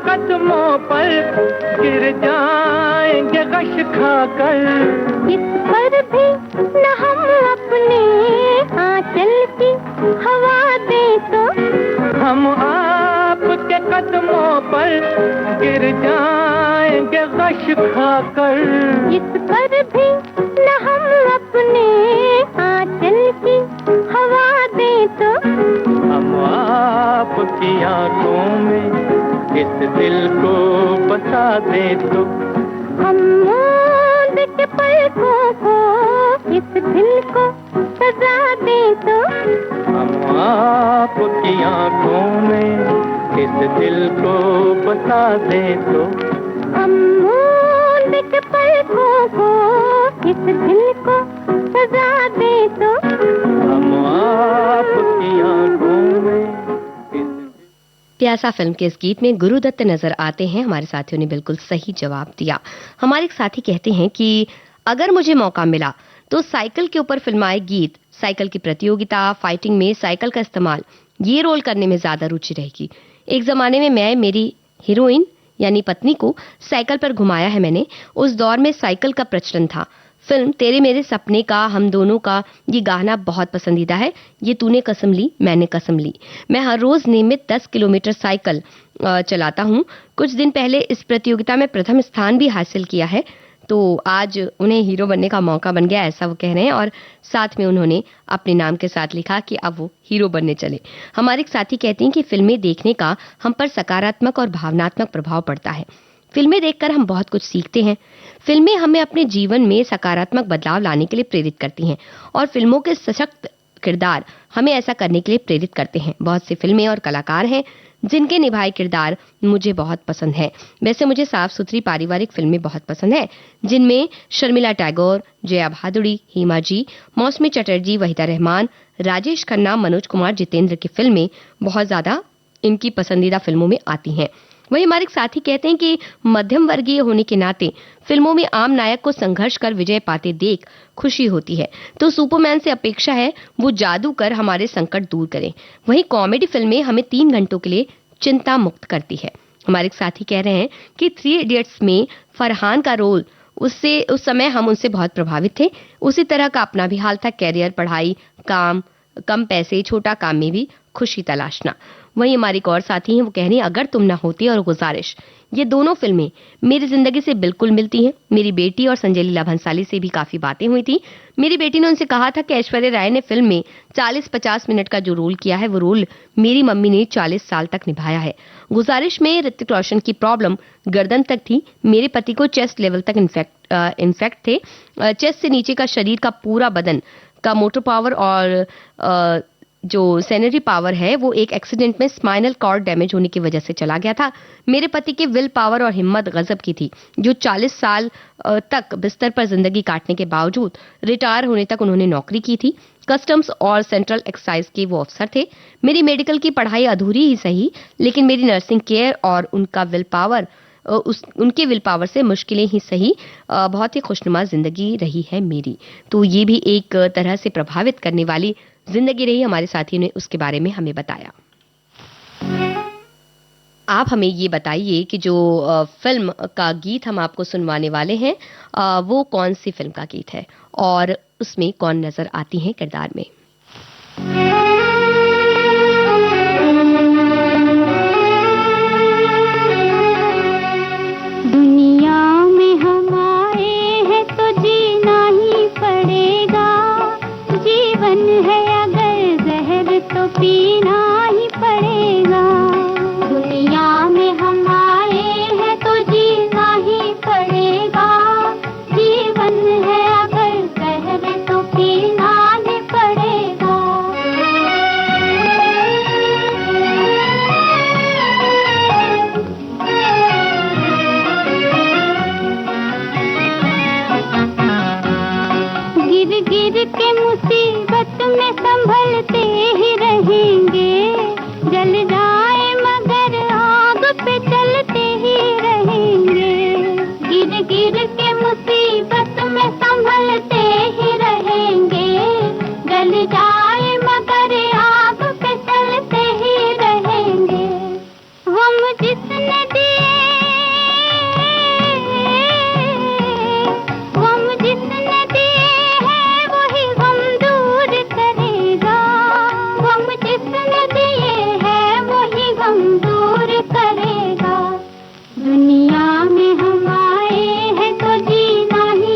कदमों पर गिर जाएंगे गश खाकर, इस पर भी न हम अपने आंचल की हवा दें तो, हम आपके कदमों पर गिर जाएंगे गश खाकर, इस पर भी न हम अपने आंचल की हवा दें तो, हम आपकी आंखों में इस दिल को बसा दे तो। हम मूंद के पलकों को इस दिल को सजा दे तो, हम आपकी आंखों में इस दिल को बसा दे तो। हम मूंद के पलकों को इस दिल को सजा दे तो, हम आपकी आंखों में। प्यासा फिल्म के इस गीत में गुरुदत्त नजर आते हैं। हमारे साथियों ने बिल्कुल सही जवाब दिया। हमारे एक साथी कहते हैं कि अगर मुझे मौका मिला तो साइकिल के ऊपर फिल्माए गीत, साइकिल की प्रतियोगिता, फाइटिंग में साइकिल का इस्तेमाल, ये रोल करने में ज्यादा रुचि रहेगी। एक जमाने में मैं मेरी हीरोइन यानी पत्नी को साइकिल पर घुमाया है मैंने। उस दौर में साइकिल का प्रचलन था। फिल्म तेरे मेरे सपने का हम दोनों का ये गाना बहुत पसंदीदा है। ये तूने कसम ली मैंने कसम ली। मैं हर रोज नियमित 10 किलोमीटर साइकिल चलाता हूँ। कुछ दिन पहले इस प्रतियोगिता में प्रथम स्थान भी हासिल किया है। तो आज उन्हें हीरो बनने का मौका बन गया, ऐसा वो कह रहे हैं। और साथ में उन्होंने अपने नाम के साथ लिखा कि अब वो हीरो बनने चले। हमारे एक साथी कहते हैं कि फिल्में देखने का हम पर सकारात्मक और भावनात्मक प्रभाव पड़ता है। फिल्में देखकर हम बहुत कुछ सीखते हैं। फिल्में हमें अपने जीवन में सकारात्मक बदलाव लाने के लिए प्रेरित करती हैं और फिल्मों के सशक्त किरदार हमें ऐसा करने के लिए प्रेरित करते हैं। बहुत सी फिल्में और कलाकार हैं जिनके निभाए किरदार मुझे बहुत पसंद है। वैसे मुझे साफ सुथरी पारिवारिक फिल्में बहुत पसंद है, जिनमें शर्मिला टैगोर, जया भादुड़ी, हीमा जी, मौसमी चटर्जी, वहीदा रहमान, राजेश खन्ना, मनोज कुमार, जितेंद्र की फिल्में बहुत ज्यादा इनकी पसंदीदा फिल्मों में आती हैं। वहीं हमारे एक साथी कहते हैं कि मध्यम वर्गीय होने के नाते फिल्मों में आम नायक को संघर्ष कर विजय पाते देख खुशी होती है, तो सुपरमैन से अपेक्षा है वो जादू कर हमारे संकट दूर करें। वहीं कॉमेडी फिल्में हमें 3 घंटों के लिए चिंता मुक्त करती है। हमारे एक साथी कह रहे हैं कि 3 इडियट्स में फरहान का रोल उस समय हम उनसे बहुत प्रभावित थे। उसी तरह का अपना भी हाल था, कैरियर, पढ़ाई, काम, कम पैसे, छोटा काम में भी खुशी तलाशना। वहीं हमारी एक और साथी हैं, वो कह रही हैं अगर तुम ना होती और गुजारिश, ये दोनों फिल्में मेरी जिंदगी से बिल्कुल मिलती हैं। मेरी बेटी और संजय लीला भंसाली से भी काफी बातें हुई थी। मेरी बेटी ने उनसे कहा था कि ऐश्वर्या राय ने फिल्म में 40-50 मिनट का जो रोल किया है वो रोल मेरी मम्मी ने 40 साल तक निभाया है। गुजारिश में ऋतिक रोशन की प्रॉब्लम गर्दन तक थी, मेरे पति को चेस्ट लेवल तक इन्फेक्ट थे। चेस्ट से नीचे का शरीर का पूरा बदन का मोटर पावर और जो सेनेटरी पावर है वो एक एक्सीडेंट में स्पाइनल कॉर्ड डैमेज होने की वजह से चला गया था। मेरे पति की विल पावर और हिम्मत गजब की थी, जो 40 साल तक बिस्तर पर जिंदगी काटने के बावजूद रिटायर होने तक उन्होंने नौकरी की थी। कस्टम्स और सेंट्रल एक्साइज के वो अफसर थे। मेरी मेडिकल की पढ़ाई अधूरी ही सही, लेकिन मेरी नर्सिंग केयर और उनका विल पावर उनके विल पावर से मुश्किलें ही सही बहुत ही खुशनुमा जिंदगी रही है मेरी। तो ये भी एक तरह से प्रभावित करने वाली जिंदगी रही। हमारे साथी ने उसके बारे में हमें बताया। आप हमें ये बताइए कि जो फिल्म का गीत हम आपको सुनवाने वाले हैं वो कौन सी फिल्म का गीत है और उसमें कौन नजर आती हैं किरदार में। दुनिया में हम आए हैं तो जीना ही पड़ेगा, जीवन है अगर जहर तो पीना ही पड़ेगा। दुनिया में हम आए हैं तो जीना ही पड़ेगा, जीवन है अगर जहर तो पीना ही पड़ेगा। गिर गिर के मुसीबत में संभलते ही रहेंगे, जल जाए मगर आग पे चलते ही रहेंगे। गिर गिर के मुसीबत में संभलते ही रहेंगे, जल जाए मगर आग पे चलते ही रहेंगे। हम जिसने दिए वही गम दूर करेगा, हम जिसने दिए हैं वही गम दूर करेगा। दुनिया में हम आए हैं तो जीना ही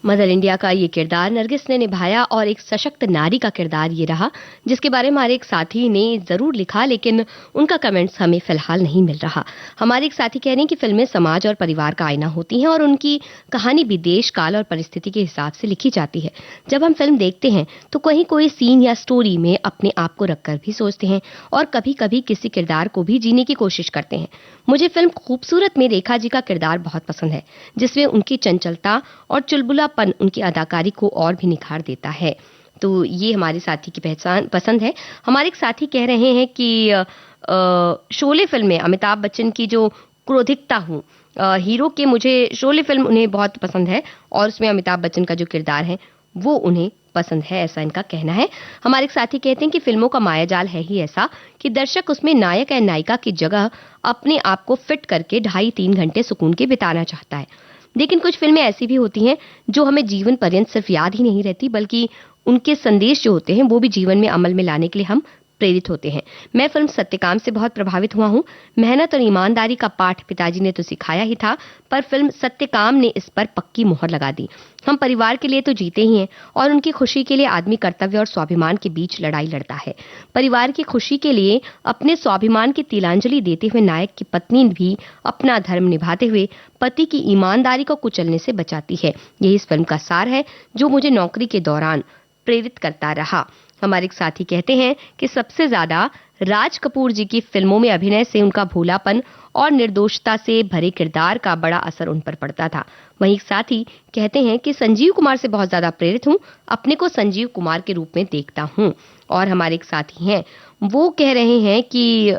मदर इंडिया का ये किरदार नरगिस ने निभाया और एक सशक्त नारी का किरदार ये रहा, जिसके बारे में हमारे एक साथी ने ज़रूर लिखा, लेकिन उनका कमेंट्स हमें फ़िलहाल नहीं मिल रहा। हमारे एक साथी कह रहे हैं कि फ़िल्में समाज और परिवार का आईना होती हैं और उनकी कहानी भी देश, काल और परिस्थिति के हिसाब से लिखी जाती है। जब हम फिल्म देखते हैं तो कहीं कोई सीन या स्टोरी में अपने आप को रखकर भी सोचते हैं और कभी कभी किसी किरदार को भी जीने की कोशिश करते हैं। मुझे फिल्म खूबसूरत में रेखा जी का किरदार बहुत पसंद है, जिसमें उनकी चंचलता और चुलबुलापन उनकी अदाकारी को और भी निखार देता है। तो ये हमारे साथी की पहचान पसंद है। हमारे एक साथी कह रहे हैं कि शोले फिल्म में अमिताभ बच्चन की जो क्रोधिकता हूँ हीरो के, मुझे शोले फिल्म उन्हें बहुत पसंद है और उसमें अमिताभ बच्चन का जो किरदार है वो उन्हें पसंद है, ऐसा इनका कहना है। हमारे एक साथी कहते हैं कि फिल्मों का मायाजाल है ही ऐसा कि दर्शक उसमें नायक या नायिका की जगह अपने आप को फिट करके 2.5-3 घंटे सुकून के बिताना चाहता है। लेकिन कुछ फिल्में ऐसी भी होती हैं जो हमें जीवन पर्यंत सिर्फ याद ही नहीं रहती, बल्कि उनके संदेश जो होते हैं वो भी जीवन में अमल में लाने के लिए हम प्रेरित होते हैं। मैं फिल्म सत्यकाम से बहुत प्रभावित हुआ हूँ। मेहनत और ईमानदारी का पाठ पिताजी ने तो सिखाया ही था, पर फिल्म सत्यकाम ने इस पर पक्की मोहर लगा दी। हम परिवार के लिए तो जीते ही हैं और उनकी खुशी के लिए आदमी कर्तव्य और स्वाभिमान के बीच लड़ाई लड़ता है। परिवार की खुशी के लिए अपने स्वाभिमान की तिलांजलि देते हुए नायक की पत्नी भी अपना धर्म निभाते हुए पति की ईमानदारी को कुचलने से बचाती है। यही इस फिल्म का सार है जो मुझे नौकरी के दौरान प्रेरित करता रहा। हमारे एक साथी कहते हैं कि सबसे ज्यादा राज कपूर जी की फिल्मों में अभिनय से उनका भोलापन और निर्दोषता से भरे किरदार का बड़ा असर उन पर पड़ता था। वहीं एक साथी कहते हैं कि संजीव कुमार से बहुत ज्यादा प्रेरित हूं, अपने को संजीव कुमार के रूप में देखता हूं। और हमारे एक साथी हैं, वो कह रहे हैं कि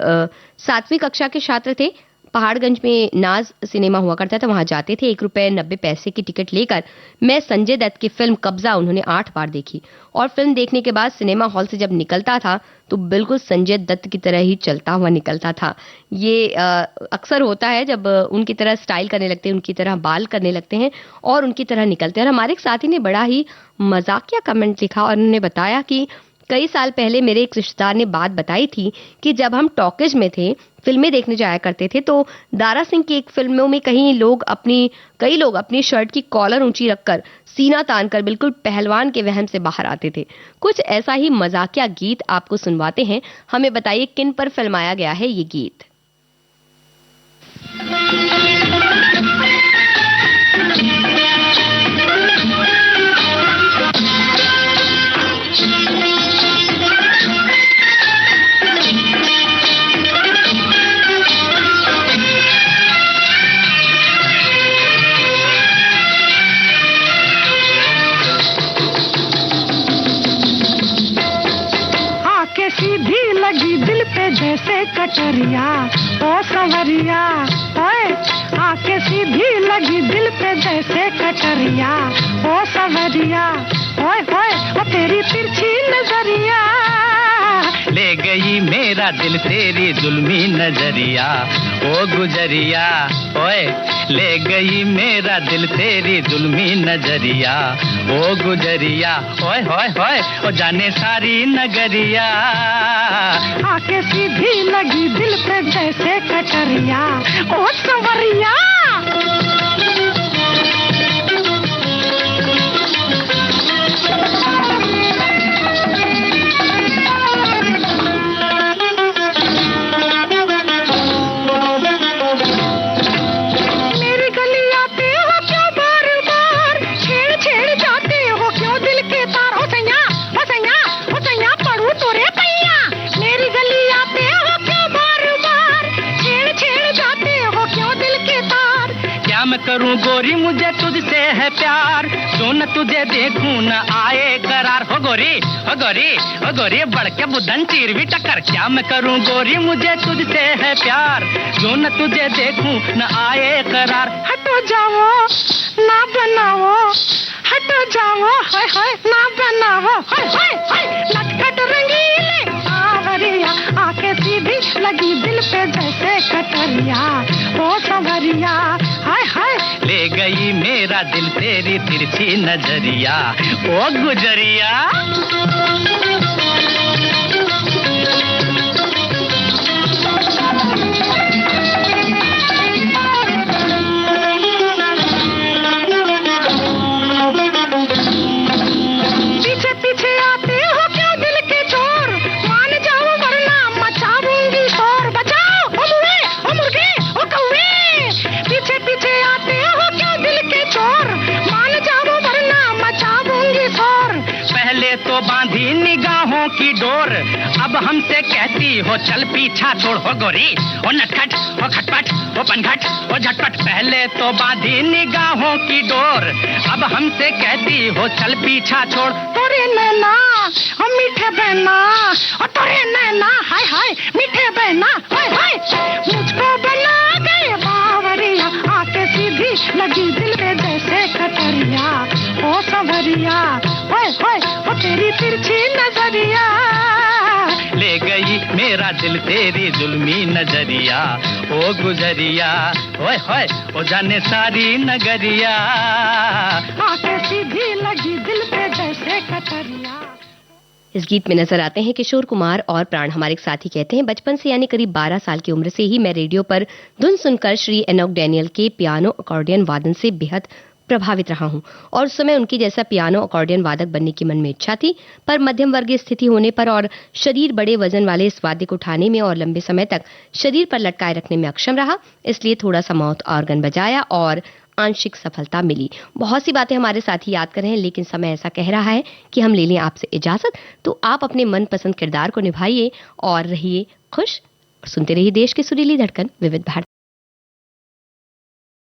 7वीं कक्षा के छात्र थे, पहाड़गंज में नाज सिनेमा हुआ करता था, वहां जाते थे। 1 रुपए 90 पैसे की टिकट लेकर मैं संजय दत्त की फिल्म कब्जा उन्होंने 8 बार देखी और फिल्म देखने के बाद सिनेमा हॉल से जब निकलता था तो बिल्कुल संजय दत्त की तरह ही चलता हुआ निकलता था। ये अक्सर होता है जब उनकी तरह स्टाइल करने लगते हैं, उनकी तरह बाल करने लगते हैं और उनकी तरह निकलते हैं। और हमारे एक साथी ने बड़ा ही मजाकिया कमेंट लिखा और उन्होंने बताया कि कई साल पहले मेरे एक रिश्तेदार ने बात बताई थी कि जब हम टॉकीज में थे, फिल्में देखने जाया करते थे, तो दारा सिंह की एक फिल्मों में कई लोग अपनी शर्ट की कॉलर ऊंची रखकर सीना तानकर बिल्कुल पहलवान के वहम से बाहर आते थे। कुछ ऐसा ही मजाकिया गीत आपको सुनवाते हैं। हमें बताइए किन पर फिल्माया गया है ये गीत। जैसे कटरिया ओ सवरिया, ओए आके सीधी लगी दिल पे जैसे कटरिया ओ सवरिया, ओए ओए ओ तेरी तिरछी नजरिया ले गई मेरा दिल तेरी जुल्मी नजरिया ओ गुजरिया, ओए ले गई मेरा दिल तेरी जुल्मी नजरिया ओ गुजरिया, ओए होए होए ओ जाने सारी नगरिया आके सीधी लगी दिल पे जैसे कटरिया ओ सवरिया। करूं गोरी मुझे तुझसे है प्यार, जो न तुझे देखूं न आए करार। हो गोरी हो गोरी हो गोरी बढ़ के बुधन चीर भी टक्कर। क्या मैं करूं गोरी मुझे तुझसे है प्यार, जो न तुझे देखूं न आए करार। हटो जाओ ना बनाओ, हटो जाओ हाय हाय ना बनाओ, हाय हाय हाय नटखट रंगीले आवरिया आके सीधी लगी दिल पे जैसे कटरिया ओ सवरिया, हाय हाय ले गई मेरा दिल तेरी तिरछी नजरिया ओ गुजरिया। पहले तो बांधी निगाहों की डोर, अब हमसे कहती हो चल पीछा छोड़। हो गोरी, हो नटखट, हो खटपट, हो पनघट, हो झटपट। पहले तो बांधी निगाहों की डोर, अब हमसे कहती हो चल पीछा छोड़। तोरे नैना ओ मीठे बहना, ओ तोरे नैना हाय हाय मीठे बहना हाय हाय। मुझको बना गए बावरिया, आके सीधी लगी दिल पे जैसे कटरिया। ओ सवरिया ओए होए ओ तेरी तिरछी नजरिया, ले गई मेरा दिल तेरी जुल्मी नजरिया। ओ गुजरिया ओए होए ओ जाने सारी नगरिया, आके सीधी लगी दिल पे जैसे कटरिया। इस गीत में नजर आते हैं किशोर कुमार और प्राण। हमारे साथी कहते हैं, बचपन से यानी करीब 12 साल की उम्र से ही मैं रेडियो पर धुन सुनकर श्री एनोक डैनियल के पियानो अकॉर्डियन वादन से बेहद प्रभावित रहा हूं और उस समय उनकी जैसा पियानो अकॉर्डियन वादक बनने की मन में इच्छा थी, पर मध्यम वर्गीय स्थिति होने पर और शरीर बड़े वजन वाले इस वाद्य को उठाने में और लंबे समय तक शरीर पर लटकाए रखने में अक्षम रहा, इसलिए थोड़ा सा माउथ ऑर्गन बजाया और आंशिक सफलता मिली। बहुत सी बातें हमारे साथी याद कर रहे हैं, लेकिन समय ऐसा कह रहा है कि हम ले लें आपसे इजाजत। तो आप अपने मनपसंद किरदार को निभाइए और रहिए खुश और सुनते रहिए देश की सुरीली धड़कन विविध भारती।